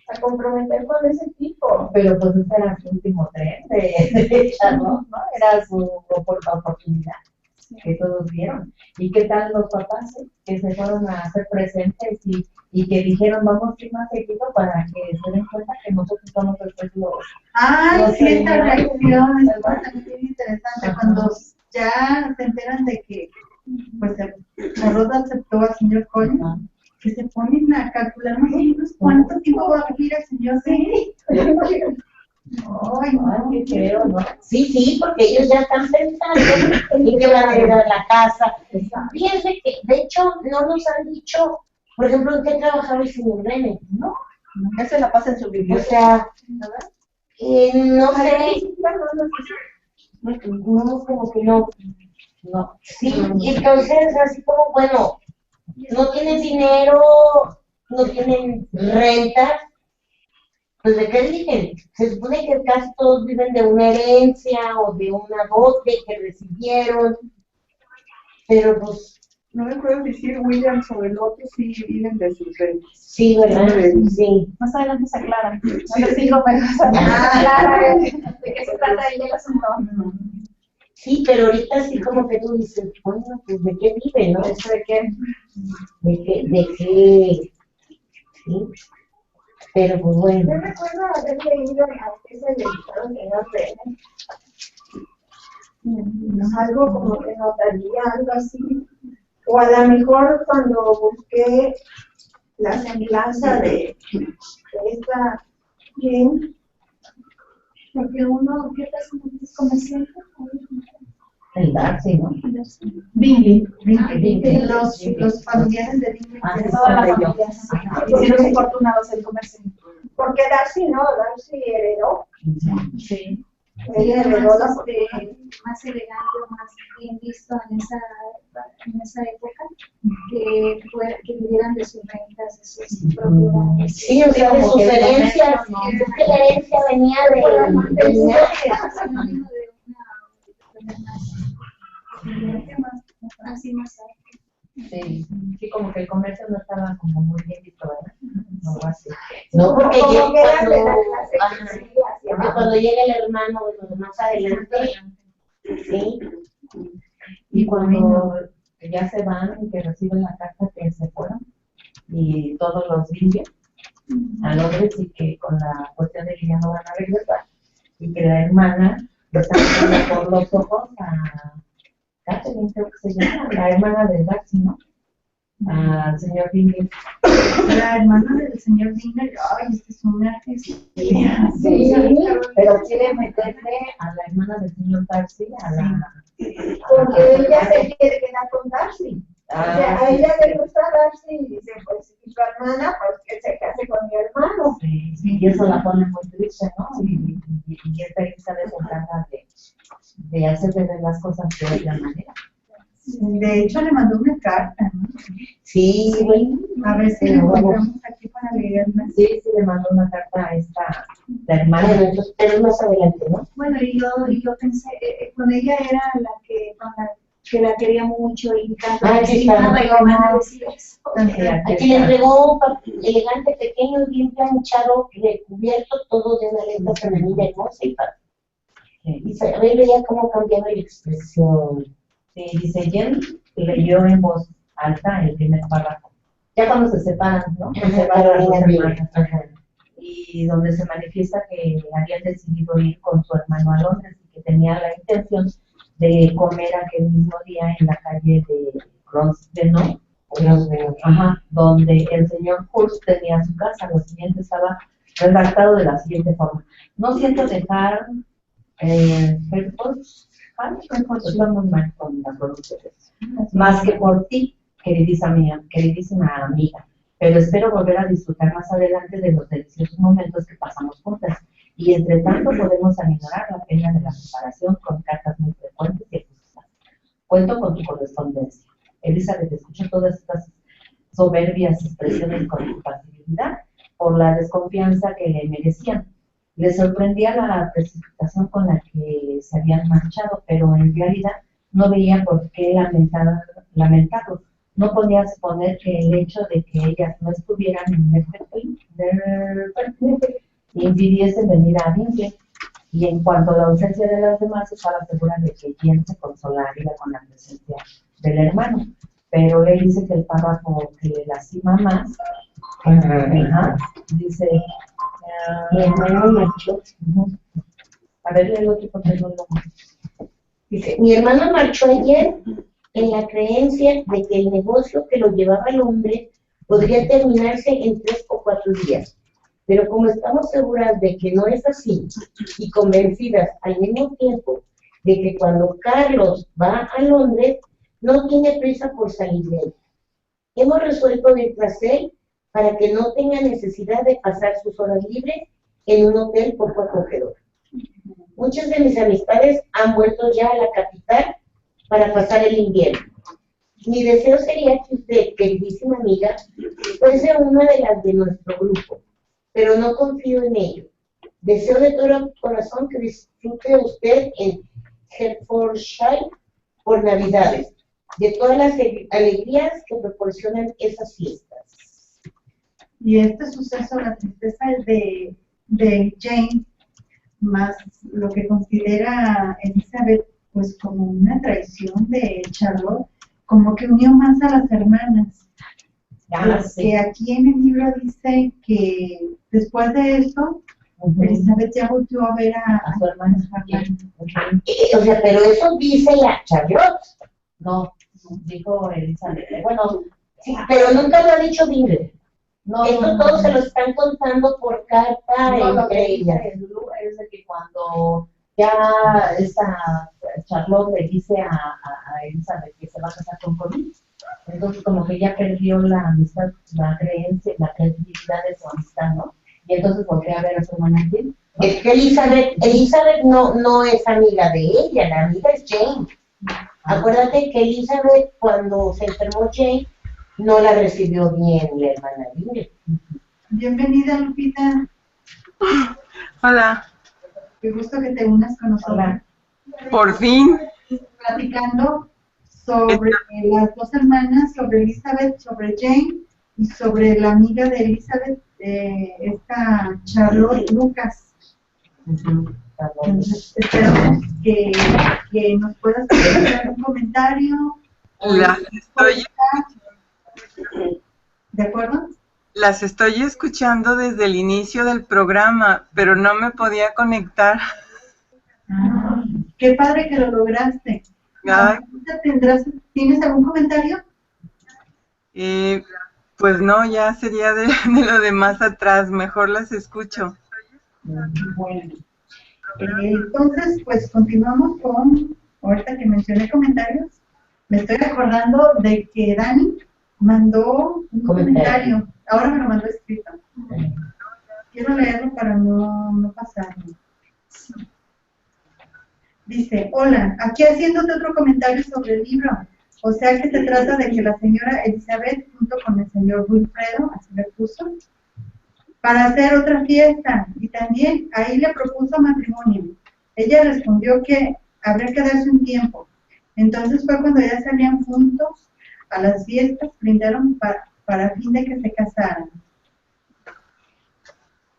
a comprometer con ese tipo? Pero pues ese era su último tren de Charlotte, ¿no? Era su oportunidad que todos vieron. ¿Y qué tal los papás que se fueron a hacer presentes y que dijeron vamos a ir más seguido para que se den cuenta que nosotros somos después los... Ay, los sí, esta señores, reacción es ¿verdad? bastante interesante. Ajá. Cuando ya se enteran de que pues Charlotte aceptó al señor Collins, Ajá. que se ponen a calcular más o menos cuánto tiempo va a vivir el señor. Sí. Ay, no, Ay, qué feo, ¿no? Sí, porque ellos ya están pensando en que van a heredar la casa. Fíjense que, de hecho, no nos han dicho, por ejemplo, en qué trabajaba el señor Bennett, ¿no? Él se la pasa en su O biblioteca. sea, no sé, no, como que no. No. Sí, y entonces, así como, bueno, no tienen dinero, no tienen renta, pues ¿de qué viven? Se supone que casi todos viven de una herencia o de una dote que recibieron, pero pues... No me acuerdo decir Williams o el otro si viven de sus rentas. Sí, ¿verdad? Sí. Más adelante se aclara. No les digo, pero se aclara de qué se trata ahí el asunto. Sí, pero ahorita sí como que tú dices, bueno, pues ¿de qué vive, no? ¿Eso de qué? ¿De qué? Sí. Pero pues bueno. Yo recuerdo haber leído en la noticia del Estado que no sé, algo como que notaría, algo así. O a lo mejor cuando busqué la semblanza de esta bien, Porque uno, ¿qué tal si es comerciante? El Darcy, ¿no? Bingley. Los familiares de Bingley. Ah, sí, Todas las son de familias. ellos. Hicieron afortunados el comercio. porque Darcy no, Darcy heredó. Sí. Ella heredó la fortuna. Más elegante o más bien visto en esa época, que vivieran de sus rentas, de sus propiedades. Sí, o sea, de sus herencias. Es que la herencia venía de linaje. Así más Sí, sí, como que el comercio no estaba como muy bien visto, ¿verdad? No, así. No, porque Como llega que eran de la cuando, clase ajá, que seguía hacia porque abajo. cuando llega el hermano, bueno, más adelante, sí, Y cuando ya se van y que reciben la carta que se fueron, y todos los limpian a Londres y que con la cuestión de que ya no van a regresar, y que la hermana lo está mirando por los ojos a Catherine, creo que se llama, la hermana de Darcy, ¿no? Al señor Bingley. La hermana del señor Bingley, ay, este es un artista. Sí, pero quiere meterle a la hermana del señor Darcy, a la... Porque ella se quiere quedar con Darcy. O sea, a ella le gusta Darcy y dice, pues, y su hermana, pues que se case con mi hermano. Sí, y eso la pone muy triste, ¿no? Y esta Elizabeth se encarga de hacer ver las cosas de otra manera. De hecho, le mandó una carta, ¿no? sí, bueno, A ver si la encontramos aquí para leerla. Sí, le mandó una carta a esta, la hermana. bueno, entonces, pero más adelante, ¿no? Bueno, y yo pensé, con ella era la que, que la quería mucho y tanto. Ah, sí, está. nada, y van a decir eso. Aquí le entregó un papel elegante, pequeño, bien planchado, recubierto, todo de una letra femenina hermosa y padre. Y se veía cómo cambiaba la expresión. Sí, dice, Jen leyó en voz alta, el primer párrafo. Ya cuando se separan, ¿no? Se separan Carolina las Vila. hermanas. Y donde se manifiesta que habían decidido ir con su hermano a Londres y que tenía la intención de comer aquel mismo día en la calle de Grosvenor, ajá, donde el señor Hurst tenía su casa. Lo siguiente estaba redactado de la siguiente forma: no siento dejar estoy muy mal con la pronunciación, más que por ti, queridísima amiga, pero espero volver a disfrutar más adelante de los deliciosos momentos que pasamos juntas, y entre tanto podemos aminorar la pena de la separación con cartas muy frecuentes y exclusivas. Cuento con tu correspondencia. Elizabeth escuchó todas estas soberbias expresiones con impasibilidad por la desconfianza que le merecían. Le sorprendía la precipitación con la que se habían marchado, pero en realidad no veía por qué lamentarlo. No podía suponer que el hecho de que ellas no estuvieran en el impidiese venir a Bingley, y en cuanto a la ausencia de las demás, estaba segura de que Jane se consolaría con la presencia del hermano. Pero él dice que el párrafo que le lastima más, dice, Mi hermano marchó. A ver, el otro porque no lo... Dice, mi hermano marchó ayer en la creencia de que el negocio que lo llevaba al hombre podría terminarse en 3 o 4 días. Pero como estamos seguras de que no es así y convencidas al mismo tiempo de que cuando Carlos va a Londres no tiene prisa por salir de él, hemos resuelto ir tras él para que no tenga necesidad de pasar sus horas libres en un hotel poco acogedor. Muchas de mis amistades han vuelto ya a la capital para pasar el invierno. Mi deseo sería que usted, queridísima amiga, fuese una de las de nuestro grupo, pero no confío en ello. Deseo de todo corazón que disfrute usted en Hertfordshire por Navidades, de todas las alegrías que proporcionan esas fiestas. Y este suceso, la tristeza de Jane, más lo que considera Elizabeth pues como una traición de Charlotte, como que unió más a las hermanas. Que aquí en el libro dice que después de esto, Elizabeth ya volvió a ver a su hermana. O sea, pero eso dice la Charlotte. No, dijo Elizabeth. Bueno, sí, pero nunca lo ha dicho Bingley. No, esto todo se lo están contando por carta entre ellas. Es de que cuando ya esta Charlotte le dice a Elizabeth que se va a casar con Colin, entonces como que ya perdió la amistad, la creencia, la credibilidad de su amistad, ¿no? Y entonces volvió a ver a su hermana Jane. Es que Elizabeth no es amiga de ella, la amiga es Jane. Acuérdate que Elizabeth, cuando se enfermó Jane, no la recibió bien la hermana Bingley. Bienvenida, Lupita. Hola. Qué gusto que te unas con nosotros. Por fin. Platicando sobre las dos hermanas, sobre Elizabeth, sobre Jane y sobre la amiga de Elizabeth, esta Charlotte Lucas. Entonces, esperamos que nos puedas hacer un comentario. ¿De acuerdo? Las estoy escuchando desde el inicio del programa, pero no me podía conectar. Qué padre que lo lograste. ¿Tienes algún comentario? Pues no, ya sería de lo de más atrás, mejor las escucho. Bueno, entonces pues continuamos con, ahorita que mencioné comentarios, me estoy acordando de que Dani mandó un comentario, ahora me lo mandó escrito. Quiero leerlo para no pasarlo. Dice, hola, aquí haciéndote otro comentario sobre el libro. O sea que se trata de que la señora Elizabeth, junto con el señor Wilfredo, así le puso, para hacer otra fiesta. Y también ahí le propuso matrimonio. Ella respondió que habría que darse un tiempo. Entonces fue cuando ya salían juntos a las fiestas, brindaron para fin de que se casaran.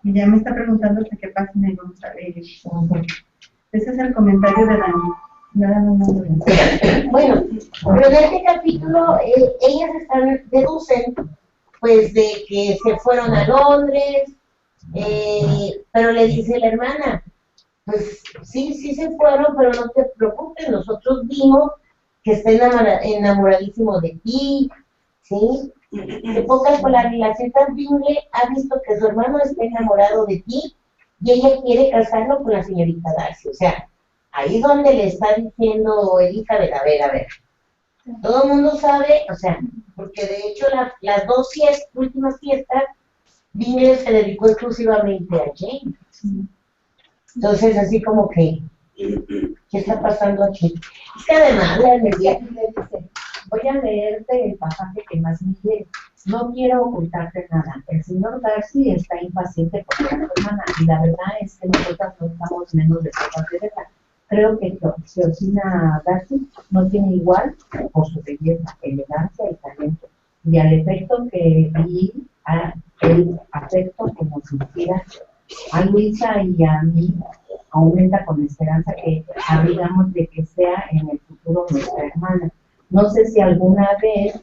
Y ya me está preguntando hasta qué página íbamos a leer. Ese es el comentario de Dani. Bueno, pero en este capítulo ellas deducen pues de que se fueron a Londres, pero le dice la hermana, pues sí se fueron, pero no te preocupes, nosotros vimos que está enamoradísimo de ti, ¿sí? En pocas palabras, la señorita Bingley ha visto que su hermano está enamorado de ti y ella quiere casarlo con la señorita Darcy. O sea, ahí donde le está diciendo Elizabeth, a ver, todo el mundo sabe, o sea, porque de hecho las dos últimas fiestas, Bingley se dedicó exclusivamente a Jane. Entonces, así como que, ¿qué está pasando aquí? Es que además le dice, voy a leerte el pasaje que más me quiere. No quiero ocultarte nada. El señor Darcy está impaciente por la hermana y la verdad es que nosotras no estamos menos de copas de verdad. Creo que Georgina Darcy no tiene igual por su belleza, elegancia y talento. Y al efecto que vi, el afecto que nos inspira a Luisa y a mí aumenta con esperanza que abrigamos de que sea en el futuro nuestra hermana. No sé si alguna vez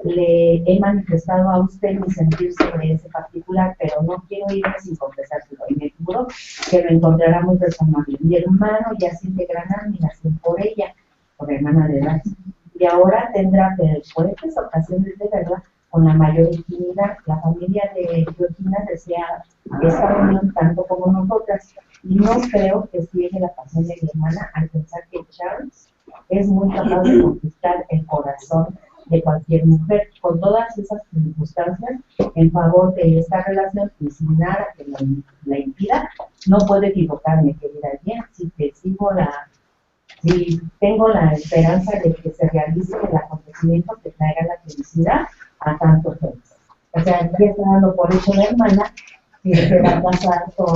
le he manifestado a usted mi sentir sobre ese particular, pero no quiero irme sin confesárselo. Y me juro que lo encontrará muy razonable. Mi hermano ya siente gran admiración por ella, por hermana de Darcy, y ahora tendrá frecuentes ocasiones de verla con la mayor intimidad. La familia de Georgina desea esta unión tanto como nosotras, y no creo que ciegue la pasión de mi hermana al pensar que Charles es muy capaz de conquistar el corazón de cualquier mujer. Con todas esas circunstancias en favor de esta relación y sin nada que la impida, no puedo equivocarme, querida Jane, si tengo la esperanza de que se realice el acontecimiento que traiga la felicidad a tantos hombres. O sea, aquí está dando por hecho la hermana que se va a casar con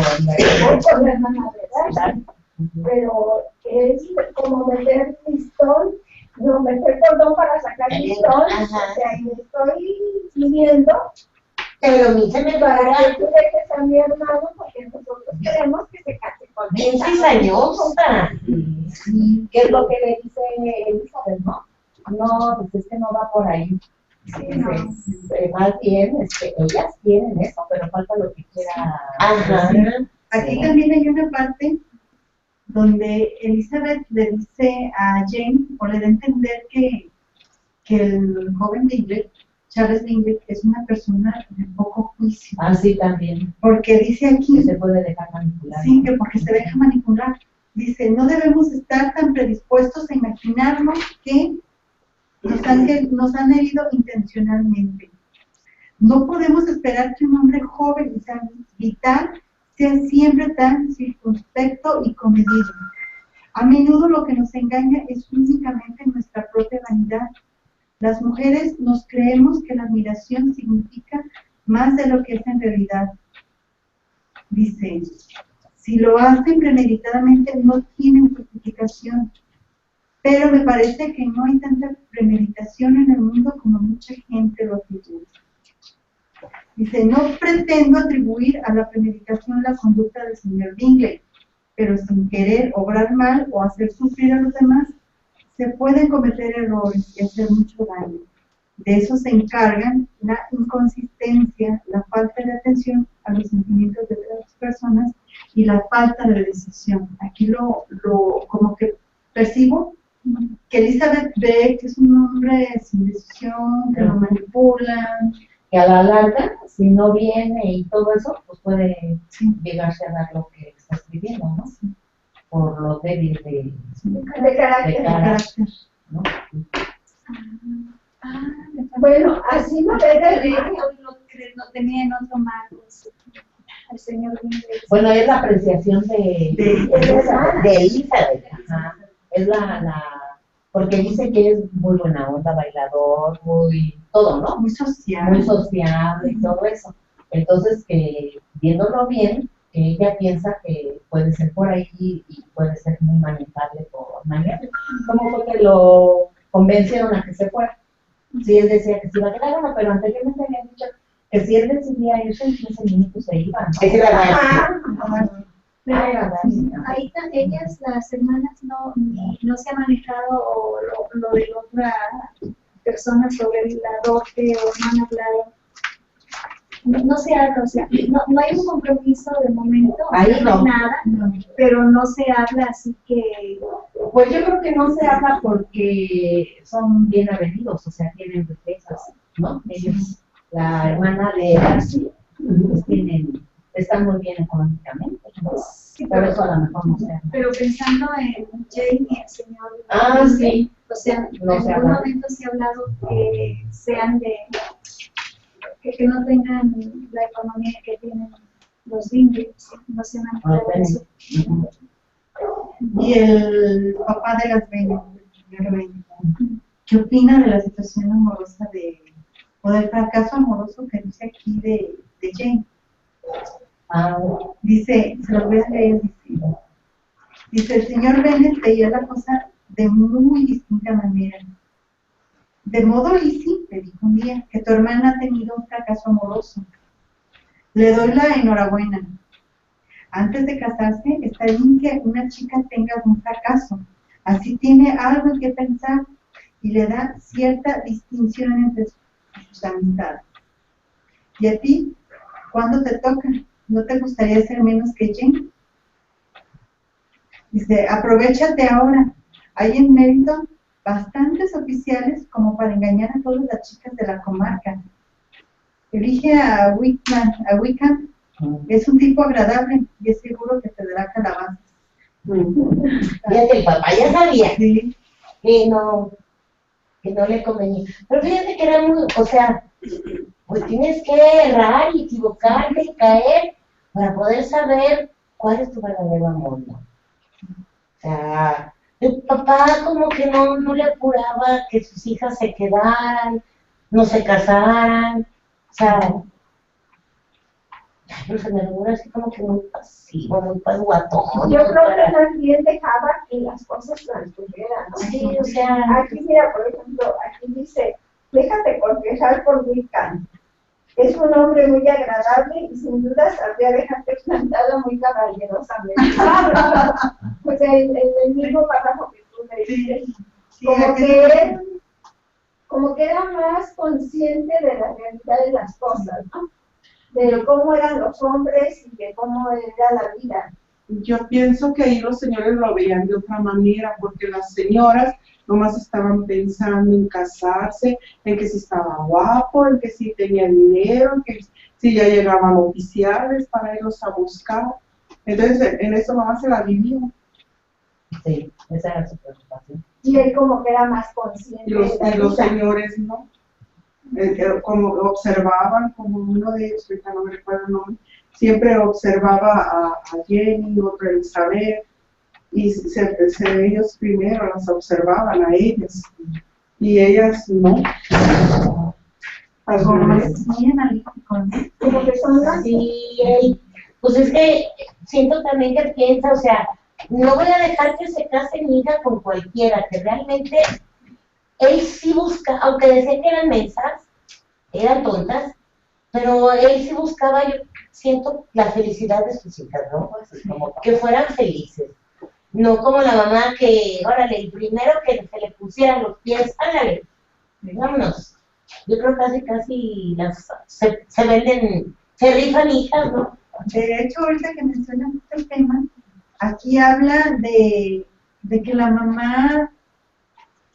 la hermana de Darcy. Pero es como meter pistón, no meter cordón para sacar pistón, o sea, y estoy pidiendo, pero a mí se me para va que tú dejes a mi hermano, porque nosotros queremos que se case con bien ella. cizañosa. Sí, ¿qué es lo que le dice Elizabeth, no? No, pues es que no va por ahí. Sí, no. Más bien, ellas quieren eso, pero falta lo que quiera. Ajá. Aquí también hay una parte donde Elizabeth le dice a Jane, o le da a entender que el joven Bingley, Charles Bingley, es una persona de poco juicio. Ah, sí, también. Porque dice aquí... Que se puede dejar manipular. Sí, que porque se deja manipular. Dice, no debemos estar tan predispuestos a imaginarnos que nos han herido intencionalmente. No podemos esperar que un hombre joven y tan vital sea siempre tan circunspecto y comedido. A menudo lo que nos engaña es únicamente nuestra propia vanidad. Las mujeres nos creemos que la admiración significa más de lo que es en realidad. Dice, si lo hacen premeditadamente no tienen justificación, pero me parece que no hay tanta premeditación en el mundo como mucha gente lo atribuye. Dice, no pretendo atribuir a la premeditación la conducta del señor Bingley, pero sin querer obrar mal o hacer sufrir a los demás, se pueden cometer errores y hacer mucho daño. De eso se encargan la inconsistencia, la falta de atención a los sentimientos de otras personas y la falta de decisión. Aquí como que percibo que Elizabeth ve que es un hombre sin decisión, que lo manipulan, que a la larga, si no viene y todo eso, pues puede llegarse a dar lo que está escribiendo, ¿no? Por lo débil de carácter, ¿no? Bueno, así no no tenía en otro marco el señor Bingley. Bueno, es la apreciación de Elizabeth. Ajá. Es porque dice que es muy buena onda, bailador, muy todo, ¿no? Muy sociable y todo eso. Entonces, que viéndolo bien, ella piensa que puede ser por ahí y puede ser muy manejable por mañana. ¿Cómo fue que lo convencieron a que se fuera? Si él decía que se iba a quedar, bueno, pero anteriormente habían dicho que si él decidía irse en 15 minutos se iba, ¿no? Pero ahí ellas, las hermanas, no se ha manejado lo de la otra persona sobre la dote o no han hablado. No se habla, o sea, no hay un compromiso de momento, Ahí no hay no. nada, pero no se habla, así que... Pues yo creo que no se habla porque son bien avenidos, o sea, tienen riquezas, ¿no? Ellos, la hermana de Darcy, pues están muy bien económicamente, ¿no? Sí, Por eso a lo mejor no se habla. pero pensando en Jane y el señor, Sí. o sea, No en se algún habla. momento se ha hablado que sean que no tengan la economía que tienen los indios, no se han hablado de eso. Y el papá de las Venas, el señor Benny, ¿qué opina de la situación amorosa o del fracaso amoroso que dice aquí de Jane? Dice, se lo voy a leer, dice, el señor Bennett veía la cosa de muy distinta manera. De modo, Lizzie, le dijo un día, que tu hermana ha tenido un fracaso amoroso. Le doy la enhorabuena. Antes de casarse, está bien que una chica tenga un fracaso. Así tiene algo en que pensar y le da cierta distinción entre sus amistades. ¿Y a ti? ¿Cuándo te toca? ¿No te gustaría ser menos que Jane? Dice, aprovechate ahora. Hay en Meriton bastantes oficiales como para engañar a todas las chicas de la comarca. Elige a Wickham. Es un tipo agradable y es seguro que te dará calabazas. Fíjate, el papá ya sabía que no le convenía. Pero fíjate que era muy, o sea, pues tienes que errar y equivocarte y caer para poder saber cuál es tu verdadero amor, ¿no? O sea, el papá como que no le apuraba que sus hijas se quedaran, no se casaran, o sea, pero se me figura así como que muy pasivo, muy pasguatón. Yo creo que también dejaba que las cosas transcurrieran, ¿no? Sí, o sea... Aquí, mira, por ejemplo, aquí dice, déjate cortejar por Wickham. Es un hombre muy agradable y sin duda sabría dejarte plantado muy caballerosamente. Pues el mismo párrafo que tú le dices, como que era más consciente de la realidad de las cosas, ¿no? De cómo eran los hombres y de cómo era la vida. Yo pienso que ahí los señores lo veían de otra manera, porque las señoras nomás estaban pensando en casarse, en que si estaba guapo, en que si tenía dinero, en que si ya llegaban oficiales para irlos a buscar. Entonces, en eso nomás se la vivían. Sí, esa era su preocupación. Y él como que era más consciente. Y los señores no. Como observaban, como uno de ellos, ahorita no me recuerdo el nombre, siempre observaba a Jenny, otro a Elizabeth, y ellos primero las observaban a ellas, y ellas no. Algo más bien analítico, como que son las... Sí, pues es que siento también que piensa, o sea, no voy a dejar que se case mi hija con cualquiera, que realmente él sí busca, aunque decía que eran mensas, eran tontas, pero él sí buscaba, yo siento, la felicidad de sus hijas, ¿no? Como que fueran felices. No como la mamá que, órale, el primero que se le pusieran los pies, ándale, vámonos. Yo creo casi se venden, se rifan hijas, ¿no? De hecho, ahorita que mencionas el tema, aquí habla de que la mamá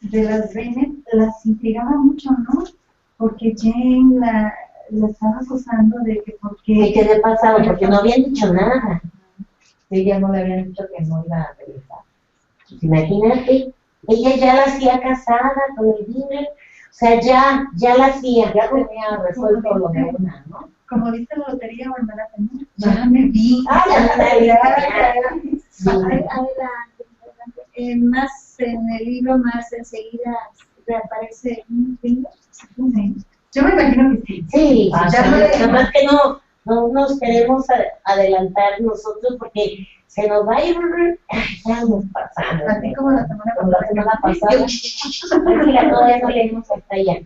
de las Bennett las intrigaba mucho, ¿no? Porque Jane la estaba acusando de que porque... ¿Y qué le pasaba? Porque no habían dicho nada. Ella no le habían dicho que no iba a regresar. Pues imagínate, ella ya la hacía casada con el dinero, o sea, ya la hacía. Ya tenía resuelto lo de una, ¿no? Como dice la lotería, bueno, la tenía. Ya me vi. Más en el libro, más enseguida reaparece un bingo. Yo me imagino que sí. Sí, nada más que no nos queremos adelantar nosotros porque se nos va a ir, ya nos pasamos. Así como la semana pasada. Todavía no leemos hasta allá.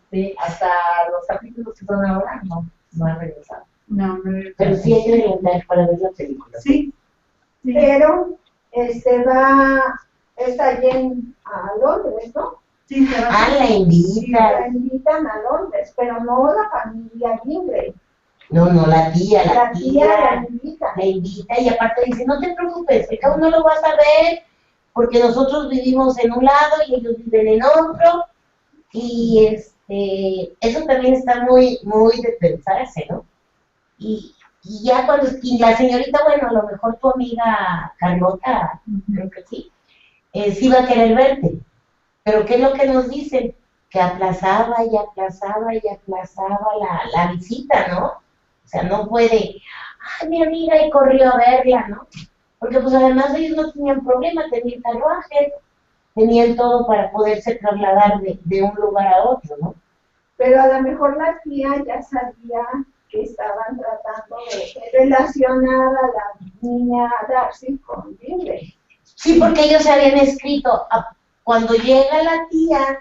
Sí, hasta los capítulos que son ahora no han regresado. No, Pero sí hay que adelantar para ver la película. Sí. Sí. Pero está allí a Londres, ¿no? Sí, se va Ah, la Sí, invita. la invitan a Londres, pero no la familia Gingrey. No, la tía, La tía la invita. la invita y aparte dice, no te preocupes, que aún no lo vas a ver, porque nosotros vivimos en un lado y ellos viven en otro, y eso también está muy, muy de pensarse, ¿no? Y ya y la señorita, bueno, a lo mejor tu amiga Carlota, creo que sí, sí va a querer verte, pero ¿qué es lo que nos dicen? Que aplazaba y aplazaba y aplazaba la visita, ¿no? O sea, no puede, ay, mi amiga, y corrió a verla, ¿no? Porque pues además ellos no tenían problema, tenían carruajes, tenían todo para poderse trasladar de un lugar a otro, ¿no? Pero a lo mejor la tía ya sabía que estaban tratando de relacionar a la niña Darcy con Gingrey. Sí, porque ellos se habían escrito, cuando llega la tía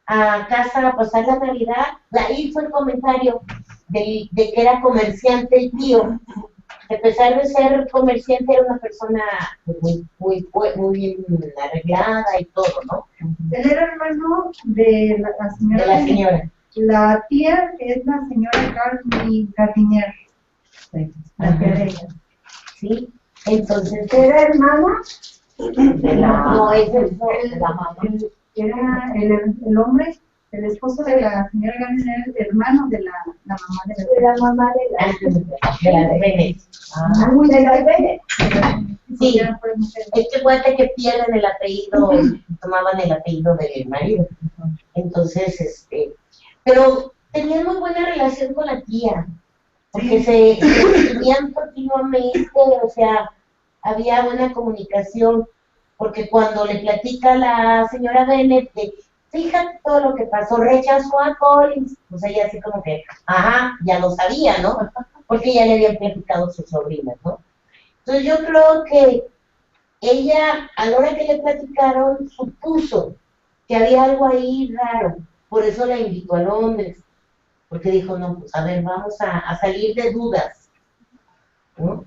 a casa a pasar la Navidad, ahí fue el comentario de que era comerciante el tío. A pesar de ser comerciante, era una persona muy bien arreglada y todo, ¿no? Él era hermano de la señora. De la señora. La tía es la señora Gardinier. Sí. La tía de ella. Sí, entonces. ¿Era hermana? No, es de la mamá. Era el hombre, el esposo de la señora Gardinier, el hermano de la mamá de la mamá de la Bennett. Muy de la Bennett. Sí, es que cuenta que pierden el apellido, tomaban el apellido del marido. Entonces, pero tenían muy buena relación con la tía, porque se escribían continuamente, o sea, había buena comunicación, porque cuando le platica la señora Bennett de, fíjate todo lo que pasó, rechazó a Collins, pues ella así como que, ajá, ya lo sabía, ¿no? Porque ya le habían platicado sus sobrinas, ¿no? Entonces yo creo que ella, a la hora que le platicaron, supuso que había algo ahí raro, por eso la invitó a Londres, porque dijo, no, pues a ver, vamos a salir de dudas, ¿no?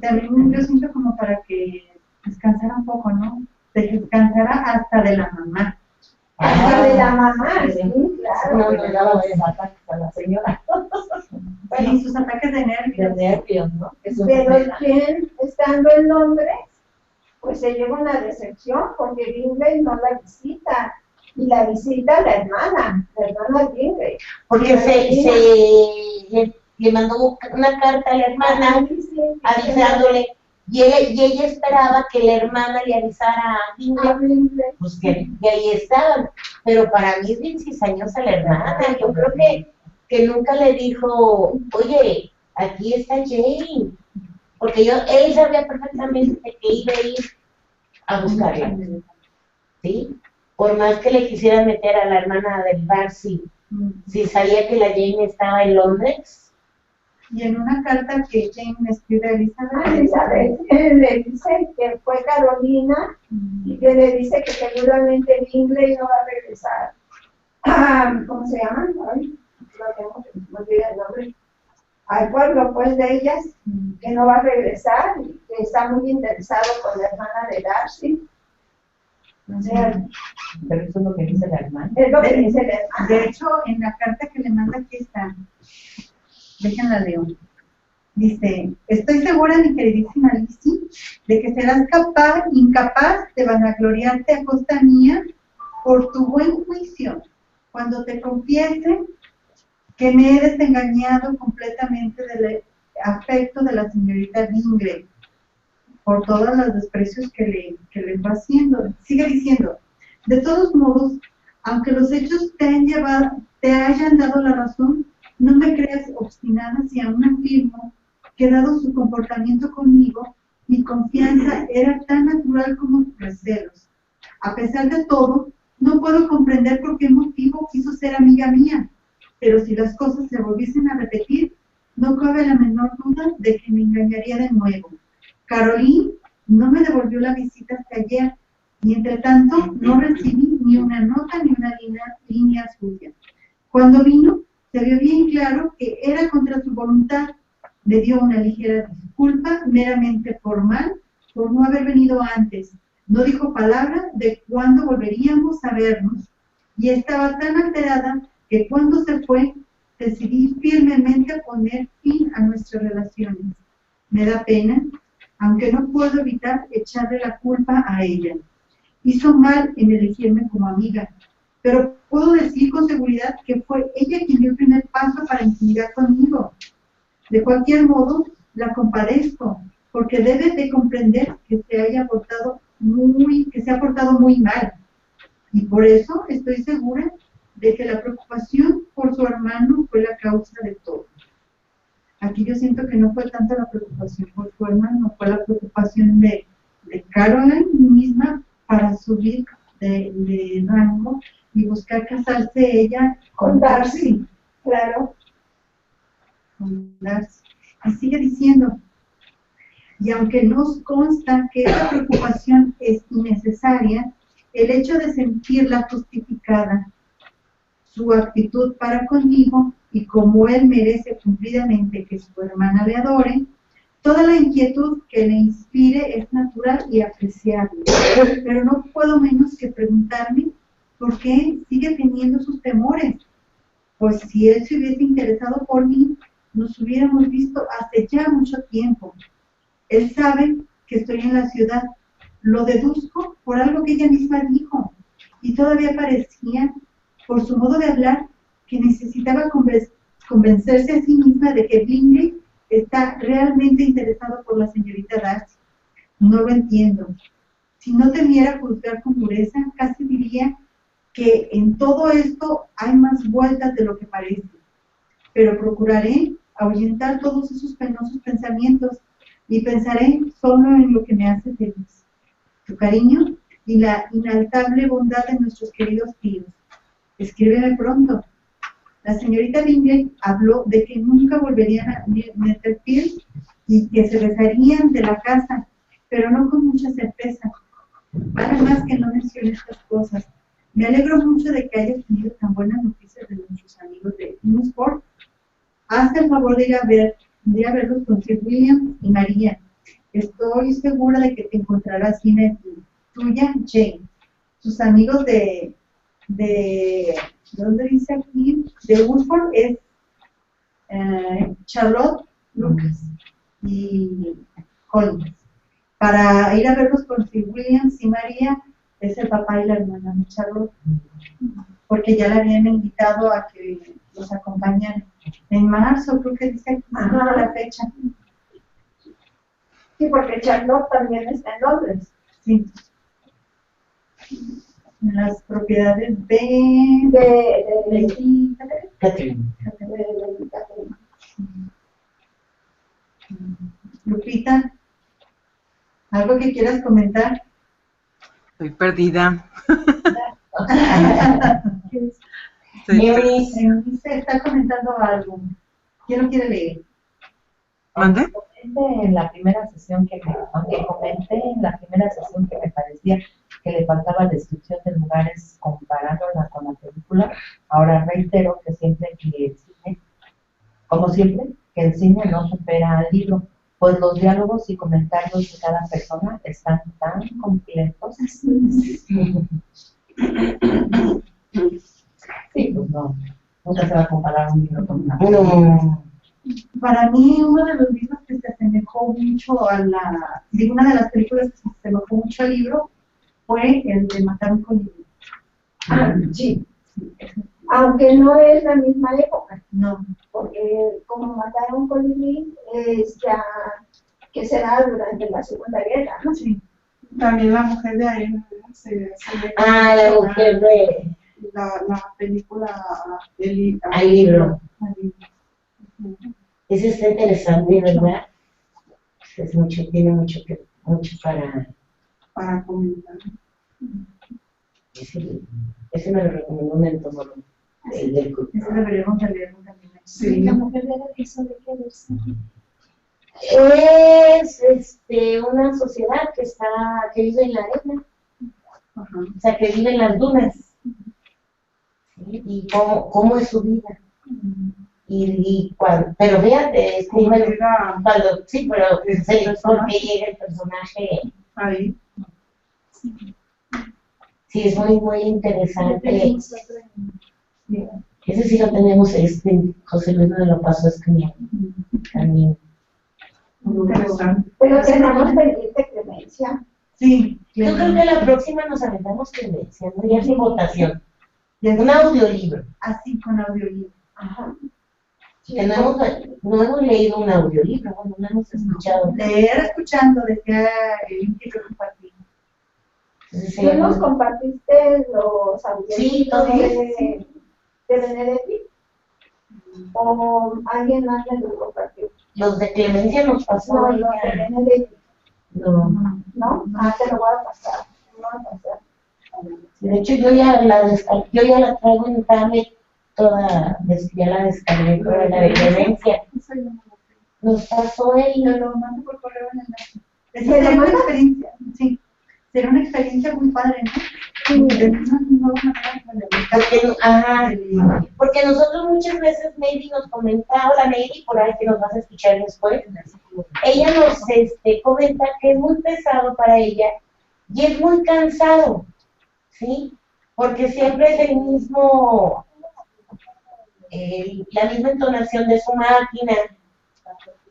También yo siento como para que descansara un poco, ¿no? Descansara hasta de la mamá. Hasta de la mamá, sí, claro. No le daba de ataques a la señora. Sí, sus ataques de nervios. De nervios, ¿no? Pero quien, estando en Londres, pues se lleva una decepción porque Gingrey no la visita. Y la visita la hermana Gingrey. Porque le mandó una carta a la hermana avisándole, y ella esperaba que la hermana le avisara a Gingrey, pues que ahí estaban. Pero para mí es bien cizañosa la hermana, yo creo que nunca le dijo, oye, aquí está Jane, porque él sabía perfectamente que iba a ir a buscarla, ¿sí? Por más que le quisieran meter a la hermana de Darcy, si sabía que la Jane estaba en Londres. Y en una carta que Jane escribe a Elizabeth, le dice que fue Carolina y que le dice que seguramente Gingrey no va a regresar. ¿Cómo se llama? Ay, me olvidé el nombre. Al pueblo, pues, de ellas, que no va a regresar y que está muy interesado con la hermana de Darcy. O sea, pero eso es lo que dice la hermana. Es lo que dice la hermana. De hecho, en la carta que le manda aquí está, déjenla leo. Dice, estoy segura, mi queridísima Lizzie, de que serás incapaz de vanagloriarte a costa mía por tu buen juicio, cuando te confiese que me he desengañado completamente del afecto de la señorita Gingrey, por todos los desprecios que le va haciendo. Sigue diciendo, de todos modos, aunque los hechos te hayan dado la razón, no me creas obstinada si aún afirmo que dado su comportamiento conmigo, mi confianza era tan natural como sus recelos. A pesar de todo, no puedo comprender por qué motivo quiso ser amiga mía, pero si las cosas se volviesen a repetir, no cabe la menor duda de que me engañaría de nuevo. Caroline no me devolvió la visita hasta ayer, y entre tanto no recibí ni una nota ni una línea suya. Cuando vino, Se vio bien claro que era contra su voluntad. Me dio una ligera disculpa, meramente formal, por no haber venido antes. No dijo palabra de cuándo volveríamos a vernos, y estaba tan alterada que cuando se fue, decidí firmemente poner fin a nuestras relaciones. Me da pena, aunque no puedo evitar echarle la culpa a ella. Hizo mal en elegirme como amiga, pero puedo decir con seguridad que fue ella quien dio el primer paso para intimidar conmigo. De cualquier modo, la compadezco, porque debe de comprender que se ha portado muy mal. Y por eso estoy segura de que la preocupación por su hermano fue la causa de todo. Aquí yo siento que no fue tanto la preocupación por su hermano, fue la preocupación de Caroline misma para subir de rango y buscar casarse ella con Darcy. Claro. Con Darcy. Y sigue diciendo, y aunque nos consta que esa preocupación es innecesaria, el hecho de sentirla justificada, su actitud para conmigo, y como él merece cumplidamente que su hermana le adore, toda la inquietud que le inspire es natural y apreciable, pero no puedo menos que preguntarme por qué sigue teniendo sus temores, pues si él se hubiese interesado por mí, nos hubiéramos visto hace ya mucho tiempo. Él sabe que estoy en la ciudad, lo deduzco por algo que ella misma dijo, y todavía parecía, por su modo de hablar, que necesitaba convencerse a sí misma de que Bingley está realmente interesado por la señorita Darcy. No lo entiendo. Si no temiera juzgar con dureza, casi diría que en todo esto hay más vueltas de lo que parece. Pero procuraré ahuyentar todos esos penosos pensamientos y pensaré solo en lo que me hace feliz. Tu cariño y la inaltable bondad de nuestros queridos tíos. Escríbeme pronto. La señorita Bingley habló de que nunca volverían a Netherfield y que se besarían de la casa, pero no con mucha certeza. Vale más que no mencione estas cosas. Me alegro mucho de que hayas tenido tan buenas noticias de nuestros amigos de Innisford. Haz el favor de ir a verlos con Sir William y María. Estoy segura de que te encontrarás bien aquí. Tuya, Jane. Sus amigos ¿dónde dice aquí? De Woodford es Charlotte, Lucas y Collins. Para ir a verlos con Sir Williams y María es el papá y la hermana de Charlotte, porque ya la habían invitado a que los acompañaran en marzo, creo que dice aquí la fecha. Sí, porque Charlotte también está en Londres. Sí. En las propiedades de Catherine. Lupita, ¿algo que quieras comentar? Estoy perdida. Eunice está comentando algo. ¿Quién lo quiere leer? ¿Mande? En la primera sesión aunque comenté en la primera sesión que me parecía que le faltaba descripción de lugares comparándola con la película, ahora reitero que siempre que el cine, como siempre, que el cine no supera al libro, pues los diálogos y comentarios de cada persona están tan completos. Sí, pues no, nunca se va a comparar un libro con una película. Para mí, uno de los libros que se asemejó mucho a una de las películas que se asemejó mucho al libro fue el de Matar un colibrí. Sí. Aunque no es la misma época. No. Porque como Matar un colibrí es ya que será durante la Segunda Guerra, ¿no? Sí. También La mujer de arena, La mujer de... La película, al libro. Eso está interesante, ¿verdad? Tiene mucho para comentar. Ese me lo recomendó un entomólogo. Eso deberíamos leerlo también. Sí. La mujer de la eso de qué versión. Es una sociedad que vive en la arena. Ajá. O sea, que vive en las dunas. ¿Sí? Y cómo es su vida. Pero fíjate, es Como cuando, llega sí, pero el porque personaje. llega el personaje, ahí. sí, es muy, muy interesante. Tenemos otro. Ese sí lo tenemos, José Luis me lo pasó escribiendo también. Muy interesante. Pero tenemos pendiente Clemencia. Sí, Yo creo que la próxima nos aventamos tendencia, ¿no? Ya sin votación. ya Un audiolibro. así con audiolibro. Ajá. Que no hemos leído un audiolibro, bueno, no hemos escuchado. Leer escuchando, decía el que compartí. Entonces, ¿Tú nos compartiste los Sí, audiolibros todos. de Benedetti? ¿O alguien más me lo compartió? Los de Clemencia nos pasó. No, los de Benedetti. No. ¿No? Te lo voy a pasar. De hecho, yo ya la traigo en tablet toda, ya la descargué toda la de Clemencia. Nos pasó Yo el... lo mando por correo en enlace. Sería una experiencia, sí. Sería una experiencia muy padre, ¿no? Sí. De una nueva manera de Porque nosotros muchas veces Neidy nos comenta, hola Neidy, por ahí que nos vas a escuchar después, ella nos comenta que es muy pesado para ella y es muy cansado, ¿sí? Porque siempre es el mismo, la misma entonación de su máquina,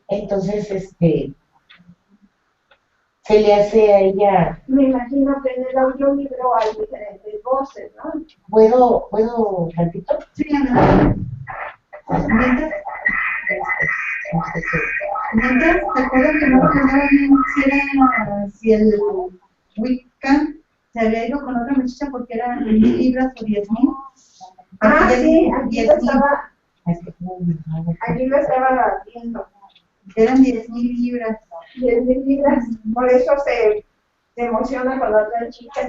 entonces se le hace a ella. Me imagino que en el audiolibro hay diferentes voces, ¿no? ¿Puedo tantito? Sí, adelante. Mientras, recuerdo que no recordaba bien si el Wiccan se había ido con otra muchacha porque eran 10 libras o 10,000. Ah, sí, aquí lo estaba viendo. Eran 10,000 libras. 10,000 libras. Por eso se emociona con la otra chica.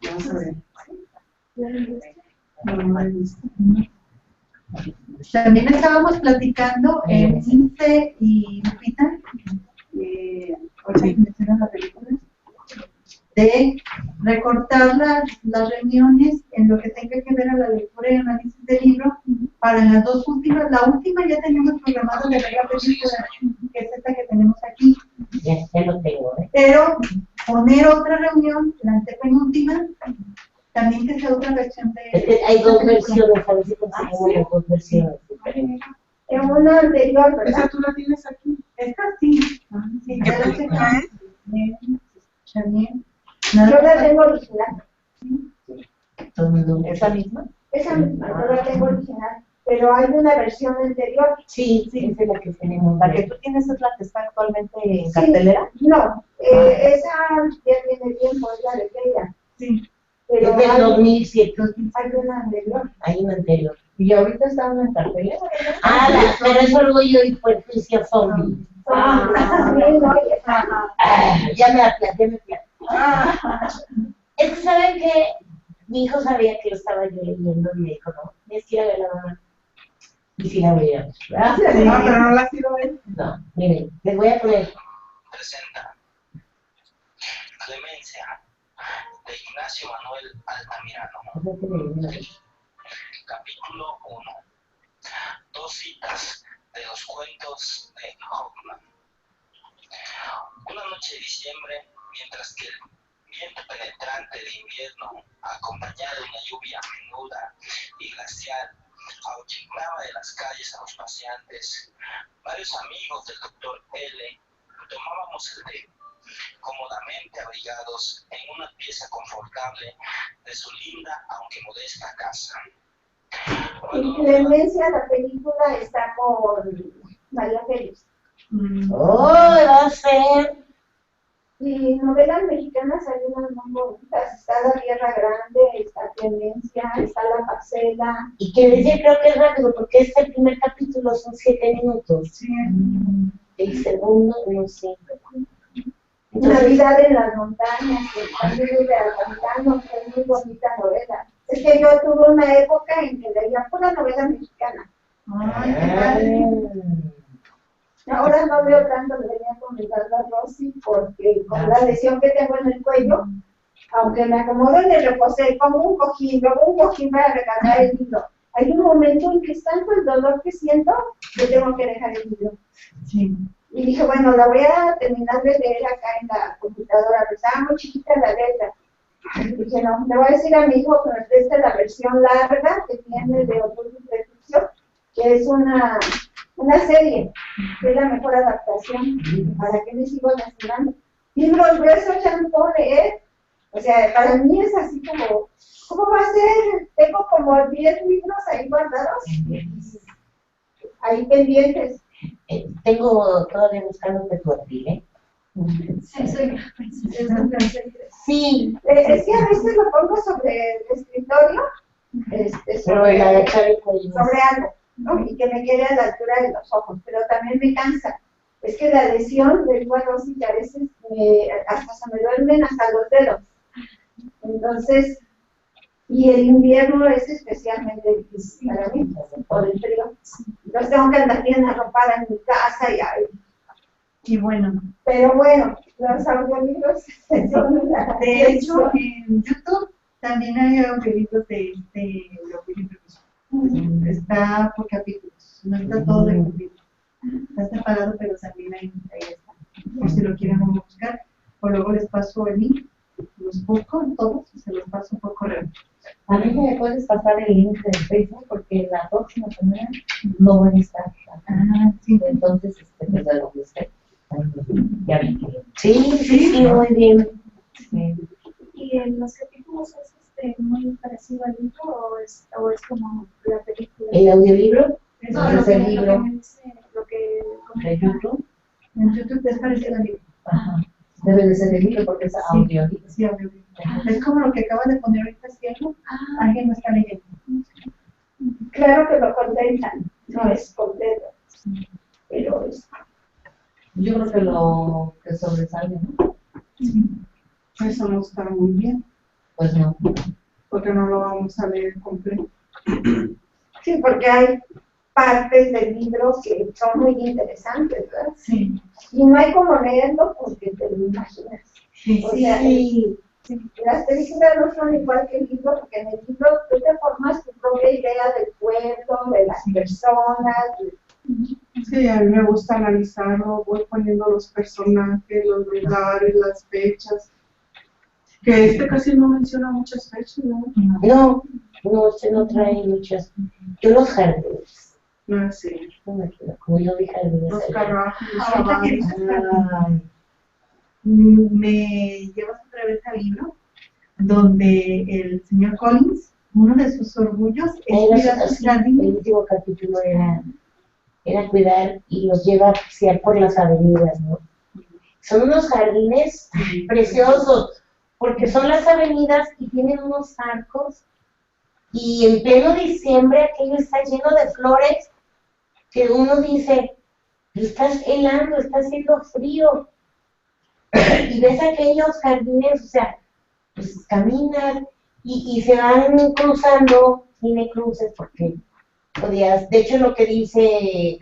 Vamos a ver. También estábamos platicando en Ince y Lupita, ahorita que mencionan la película, de recortar las reuniones en lo que tenga que ver a la lectura y análisis del libro para las dos últimas. La última ya tenemos programado de ver la película, que es esta que tenemos aquí. Ya lo tengo, Pero poner otra reunión, la antepenúltima, también que sea otra versión de... hay dos versiones, a ver si conseguimos las dos versiones. En una anterior, ¿verdad? ¿Esa tú la tienes aquí? Esta sí. Sí, ¿Qué película es? Yo la tengo original. ¿Esa misma? Esa misma, yo la tengo original. Pero hay una versión anterior. Sí, esa es la que tenemos. ¿La que tú tienes es la que está actualmente en cartelera? No, esa ya tiene tiempo, es la de Keira. Sí. Pero Es del 2007. Hay una anterior. Hay una anterior. Y ahorita está una en cartelera, ¿verdad? Pero eso lo yo y por juicio zombie. Ya me aplaté. Es que saben que mi hijo sabía que yo estaba leyendo y me dijo, no, es que ir a ver a la mamá. Y sí la voy a ver. No, pero no la quiero ver. No, miren, les voy a poner. Presenta Clemencia de Ignacio Manuel Altamirano. Capítulo 1. Dos citas de los cuentos de Hoffman. Una noche de diciembre, mientras que el viento penetrante de invierno, acompañado de una lluvia menuda y glacial, ahuyentaba de las calles a los paseantes, varios amigos del doctor L tomábamos el té, cómodamente abrigados en una pieza confortable de su linda aunque modesta casa. Y Clemencia, la película está por María Félix. ¡Oh, va a ser! Y novelas mexicanas hay unas muy bonitas. Está La Tierra Grande, está Clemencia, está La Parcela. Y que decir, creo que es rápido, porque este primer capítulo son 7 minutos. Sí. El segundo, no sé. Navidad en las montañas, el camino de Altamirano, que es muy bonita novela. Es que yo tuve una época en que leía pura novela mexicana. Ay, qué padre. Ahora no veo tanto, le venía a comentar a Rosy, porque con la lesión que tengo en el cuello, aunque me acomodo en el reposé, pongo un cojín, luego un cojín para recargar el libro. Hay un momento en que es tanto el dolor que siento que tengo que dejar el libro. Sí. Y dije, bueno, la voy a terminar de leer acá en la computadora, pero estaba muy chiquita la letra. Y dije, no, le voy a decir a mi hijo que me preste la versión larga que tiene de otro libro de ficción, que es una serie, que es la mejor adaptación. ¿Para qué me sigo lastimando? Y los versos ya no puedo leer. O sea, para mí es así como, ¿cómo va a ser? Tengo como 10 libros ahí guardados, ahí pendientes. Tengo todavía buscando tu perfil, ¿eh? Sí, soy Sí. Es que a veces lo pongo sobre el escritorio, sobre algo, ¿no? Y que me quede a la altura de los ojos, pero también me cansa. Es que la lesión del cuadro sí que a veces hasta se me duermen hasta los dedos. Entonces, y el invierno es especialmente difícil para mí, por el frío. Entonces tengo que andar bien arropada en mi casa y bueno. Pero bueno, los audiolibros son de hecho, en YouTube también hay audiolibros de está por capítulos, no está todo de corrido. Está separado, pero también ahí está. Por si lo quieren buscar, o luego les paso el link, los busco todos y se los paso por correo. A mí me puedes pasar el link de Facebook porque la próxima semana no voy a estar. Sí. Entonces, pues ya lo busqué. Ya vi que Sí, muy bien. ¿Y en los capítulos es muy parecido al libro o es como la película? ¿El audiolibro? No, es el libro. Lo que ¿De YouTube? En YouTube es parecido al libro. Ajá. Debe de ser el libro porque es audiolibro. Sí, audiolibro. Es como lo que acabas de poner ahorita, ¿cierto? Alguien lo está leyendo. Claro que lo condensan, no es completo, pero es... Yo creo que lo que sobresale, ¿no? Sí. Eso no está muy bien. Pues no. Porque no lo vamos a leer completo. Sí, porque hay partes del libro que son muy interesantes, ¿verdad? Sí. Y no hay como leerlo porque te lo imaginas. Sí, O sea, las películas no son igual que el libro, porque en el libro tú te formas tu propia idea del pueblo, de las personas. Sí, a mí me gusta analizarlo, voy poniendo los personajes, los lugares, las fechas. Que casi no menciona muchas fechas, ¿no? No, no trae muchas. Yo los jardines. No, sí. No me acuerdo, como yo vi jardines. Los carruajes, los Ahorita que caballos. dices jardines, me llevas otra vez al libro donde el señor Collins, uno de sus orgullos es cuidar sus jardines. El último capítulo era cuidar y los lleva a pasear por las avenidas, ¿no? Son unos jardines preciosos, porque son las avenidas y tienen unos arcos, y en pleno diciembre aquello está lleno de flores, que uno dice, estás helando, está haciendo frío, y ves aquellos jardines, o sea, pues caminas, y se van cruzando, tiene cruces, porque podías, de hecho lo que dice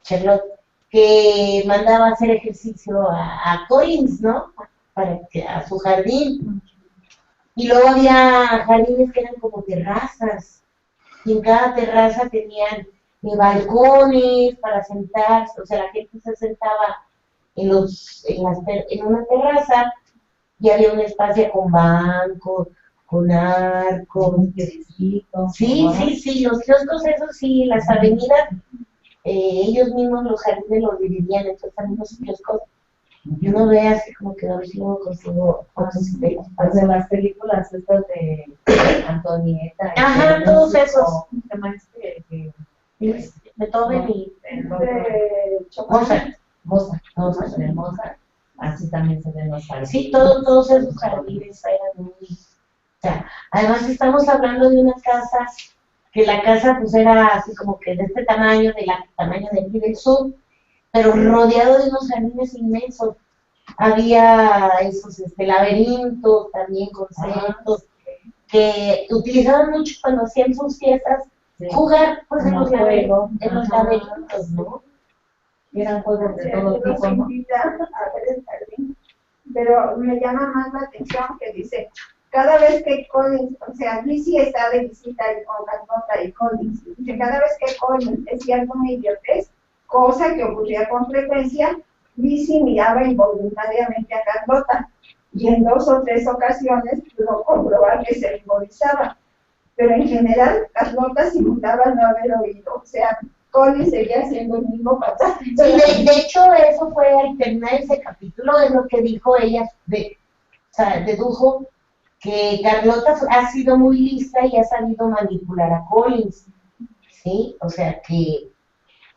Charlotte, que mandaba a hacer ejercicio a Collins, ¿no? A su jardín. Y luego había jardines que eran como terrazas, y en cada terraza tenían balcones para sentarse, o sea, la gente se sentaba en una terraza y había un espacio con bancos, con arcos. Sí, los kioscos, esos sí, las avenidas, ellos mismos los jardines los dividían, entonces también los kioscos. Y uno ve así como que a ver si uno consigo otros Pues de las películas estas de Antonieta. Ajá, todos esos. ¿Qué más que Beethoven y Mozart. Así también se ven los jardines. Sí, todos esos jardines eran muy... O sea, además estamos hablando de una casa, que la casa pues era así como que de este tamaño, tamaño de aquí del sur, pero rodeado de unos jardines inmensos. Había esos laberintos también, conceptos, que utilizaban mucho cuando hacían sus fiestas, jugar pues en los laberintos, ¿no? Eran juegos de todo tipo, ¿no? A ver el jardín. pero me llama más la atención que dice, cada vez que Collins, o sea, Lizzie está de visita con Carlota y Collins, dice, cada vez que Collins decía alguna idiotez, cosa que ocurría con frecuencia, Lizzie miraba involuntariamente a Carlota, y en 2 o 3 ocasiones pudo comprobar que se ruborizaba, pero en general Carlota simulaba no haber oído, o sea, Collins seguía haciendo el mismo patrón. Sí, de hecho, eso fue al terminar ese capítulo, es lo que dijo ella, o sea, dedujo que Carlota ha sido muy lista y ha sabido manipular a Collins, ¿sí? O sea que,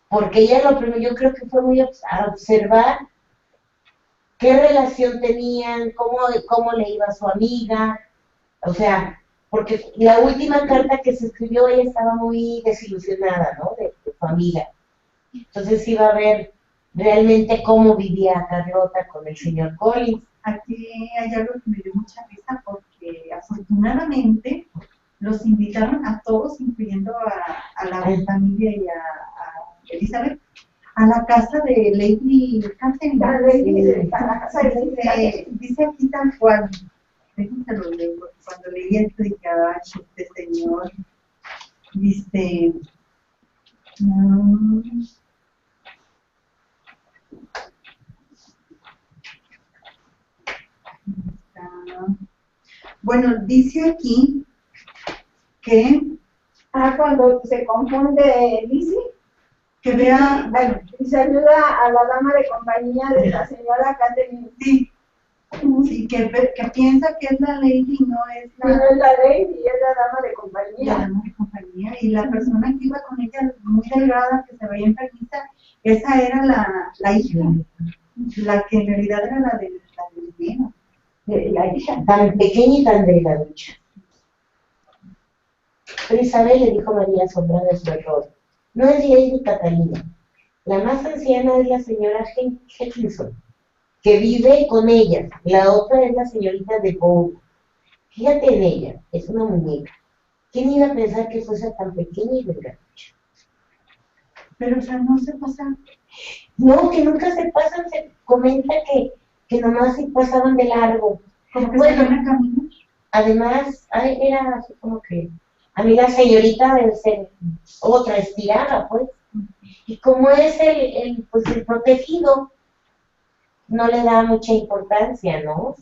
porque ella lo primero, yo creo que fue muy a observar qué relación tenían, cómo le iba a su amiga, o sea, porque la última carta que se escribió ella estaba muy desilusionada, ¿no? De su amiga. Entonces iba a ver realmente cómo vivía Carlota con el señor Collins. Aquí hay algo que me dio mucha risa porque afortunadamente los invitaron a todos, incluyendo a la familia y a Elizabeth, a la casa de Lady Catherine. A la casa de Lady Catherine. Dice aquí tal cual. Déjenme lo leo, porque cuando leí esto dije, ay, este señor, dice, bueno, dice aquí que cuando se confunde Lizzie, que vea, bueno, y se ayuda a la dama de compañía de la señora Catherine. Sí, sí, que piensa que es la lady, no es la... No es la lady, es la dama de compañía. La dama de compañía, y la persona que iba con ella, muy delgada, que se veía enfermiza, esa era la hija, la que en realidad era la del viejo. La hija, tan pequeña y tan delgaducha. Pero Isabel, le dijo María asombrada de su error, no es Lady Catalina. La más anciana es la señora Hutchinson, que vive con ella. La otra es la señorita de Bow. Fíjate en ella, es una muñeca. ¿Quién iba a pensar que fuese tan pequeña y delgaducha? Pero, o sea, no se pasa. No, que nunca se pasan, se comenta que nomás se pasaban de largo. Como que se van a caminar. Además, era así como que, a mí la señorita debe ser otra estirada, pues. Y como es el protegido, no le da mucha importancia, ¿no?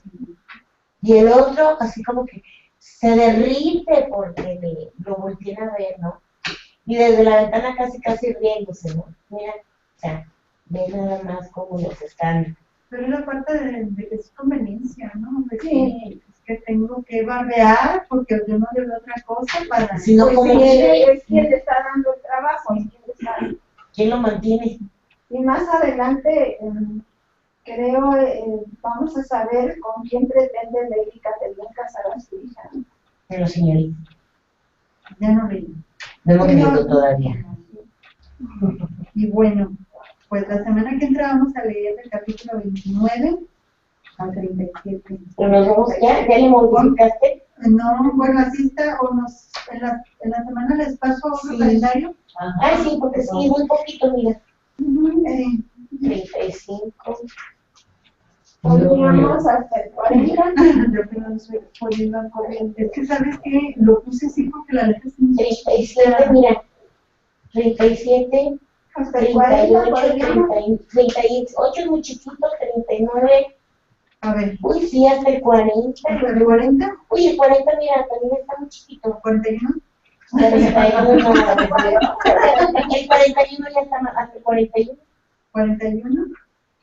Y el otro, así como que se derrite porque lo voltean a ver, ¿no? Y desde la ventana casi riéndose, ¿no? Mira, o sea, ve nada más cómo los están. Pero es la parte de que es conveniencia, ¿no? De que, es que tengo que barbear porque yo no le doy otra cosa para... Si no, como es quien le está dando el trabajo, ¿Quién lo mantiene? Y más adelante, creo, vamos a saber con quién pretende Lady Catherine casar a su hija, ¿no? Pero señorita. Ya no leí. No hemos leído todavía. Y bueno, pues la semana que entra vamos a leer del capítulo 29 al 37. ¿Pero nos vamos ya? ¿Ya le modificaste? No, bueno, así está, o en la semana les paso otro calendario. Ah, sí, porque sí, muy poquito, mira. 35. Podríamos hasta el 40. Yo que no estoy poniendo al corriente. Es que, ¿sabes qué? Lo puse así porque la letra es muy... 37, mira. 37, hasta el 40, 38 es muy chiquito, 39. A ver. Uy, sí, hasta el 40. ¿Hasta el 40? Uy, el 40, mira, también está muy chiquito. ¿41? El 41 ya está hasta el 41. ¿41?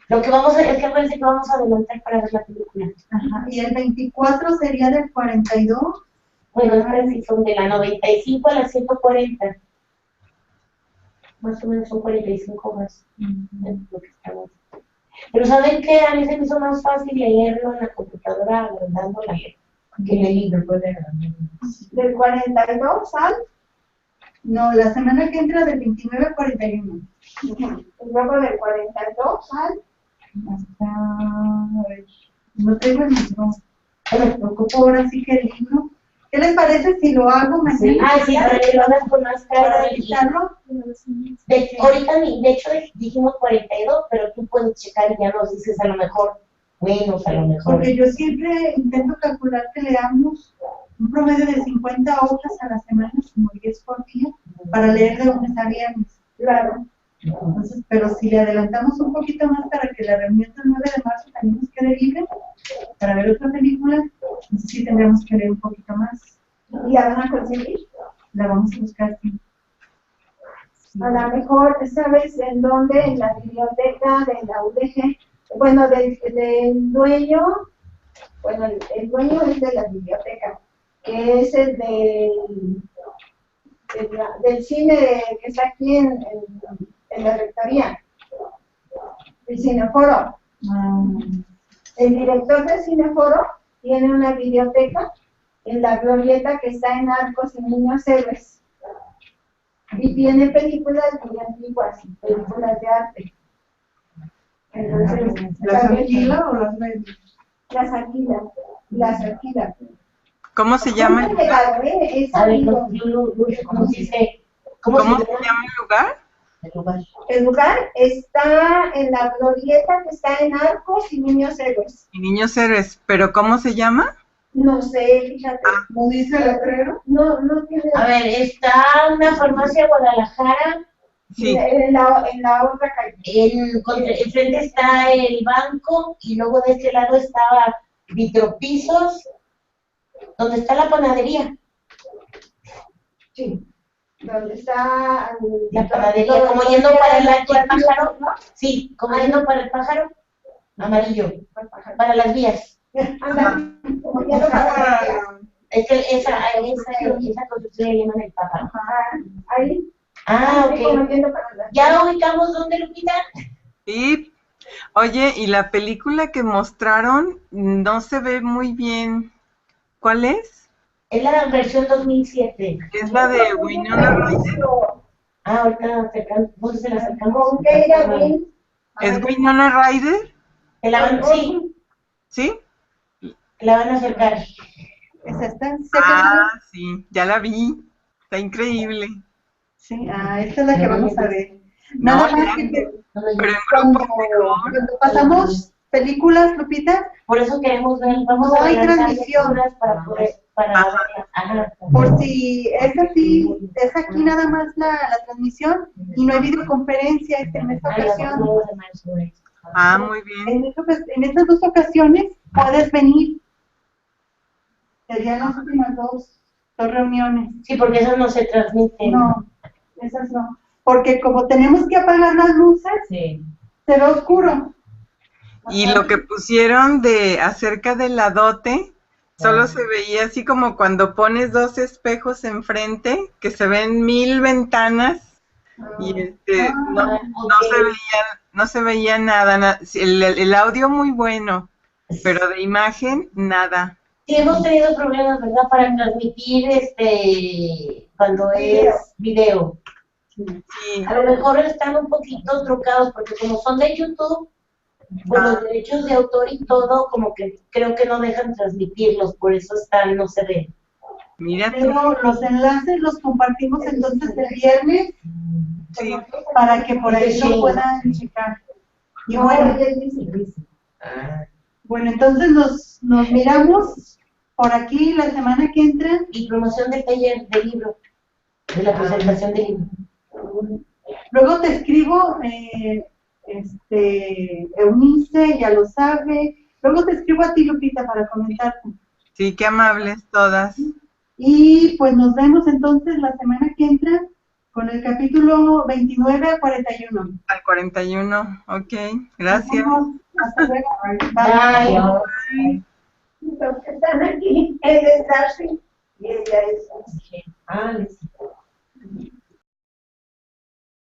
Lo que vamos a es que acuérdense que vamos a adelantar para ver la película. Ajá. ¿Y el 24 sería del 42? Bueno, ahora sí son de la 95 a la 140. Más o menos son 45 más. Lo que estamos. Pero ¿saben qué? A mí se me hizo más fácil leerlo en la computadora agrandando la letra que en el libro. ¿Del 42 al? No, la semana que entra del 29 al 41. Y luego del 42 al... Hasta... A ver, no tengo el libro. Me preocupo ahora sí que el libro. ¿Qué les parece si lo hago mañana? Sí. Ah, sí, para que lo hagas con más calma. ¿Para editarlo? Ahorita, de hecho, dijimos 42, pero tú puedes checar y ya nos dices a lo mejor menos a lo mejor. Porque yo siempre intento calcular que leamos un promedio de 50 hojas a la semana, como 10 por día, para leer de lunes a viernes. Claro. Entonces, pero si le adelantamos un poquito más para que la reunión del 9 de marzo también nos quede libre, para ver otra película, entonces sí tendríamos que leer un poquito más. ¿Y la van a conseguir? La vamos a buscar, sí. A lo mejor, ¿sabes en dónde? En la biblioteca de la UDG. Bueno, del dueño, bueno, el dueño es de la biblioteca, que es el del cine que está aquí en la rectoría, el Cineforo. El director del Cineforo tiene una biblioteca en la glorieta que está en Arcos y Niños Héroes. Y tiene películas muy antiguas, películas de arte. Entonces, ¿Las alquila o las vende? Las alquila, las alquila. ¿Cómo se llama el lugar? ¿Cómo se llama el lugar? El lugar está en la glorieta que está en Arcos y Niños Héroes. Y Niños Héroes, ¿pero cómo se llama? No sé, fíjate. ¿No dice el letrero? No, no tiene. A ver, está una farmacia Guadalajara. Sí. En la otra calle. Enfrente está el banco y luego de este lado estaba Vitropisos, donde está la panadería. Sí. Donde está la panadería, como yendo para el pájaro. Sí, como yendo para el pájaro amarillo, para las vías. Es que esa construcción le llaman el pájaro. Ahí. Ah, ok. ¿Ya ubicamos dónde, Lupita? Sí. Oye, y la película que mostraron no se ve muy bien. ¿Cuál es? Es la versión 2007. Es la de Winona Ryder. Ah, ahorita acercamos, se la acercamos. ¿Es Winona Ryder? Sí. ¿Sí? La van a acercar. ¿Es esta? Ah, sí, ya la vi. Está increíble. Sí, esta es la que vamos a ver. Nada más que cuando pasamos películas, Lupita, por eso queremos ver, vamos no a hay lanzar transmisión para poder, por si es así, es aquí nada más la transmisión y no hay videoconferencia en esta ocasión. Muy bien. En estas dos ocasiones puedes venir. Serían las últimas dos reuniones. Sí, porque esas no se transmiten. No, esas no. Porque como tenemos que apagar las luces, se ve oscuro. Y lo que pusieron acerca de la dote, solo se veía así como cuando pones dos espejos enfrente, que se ven 1000 ventanas, y no se veía nada. El audio muy bueno, pero de imagen, nada. Sí, hemos tenido problemas, ¿verdad? Para transmitir cuando es video. Sí. A lo mejor están un poquito trucados, porque como son de YouTube, pues los derechos de autor y todo, como que creo que no dejan transmitirlos, por eso no se ven. Mira, pero los enlaces los compartimos entonces el viernes, para que por ahí lo puedan checar. Y bueno, entonces nos miramos por aquí la semana que entra. Y promoción del taller de libro, de la presentación del libro. Luego te escribo, Eunice ya lo sabe. Luego te escribo a ti, Lupita, para comentarte. Sí, qué amables todas. Y pues nos vemos entonces la semana que entra con el capítulo 29 al 41. Al 41, ok. Gracias. Hasta luego. Bye. Los que están aquí, él es Darcy y ella es. Ah,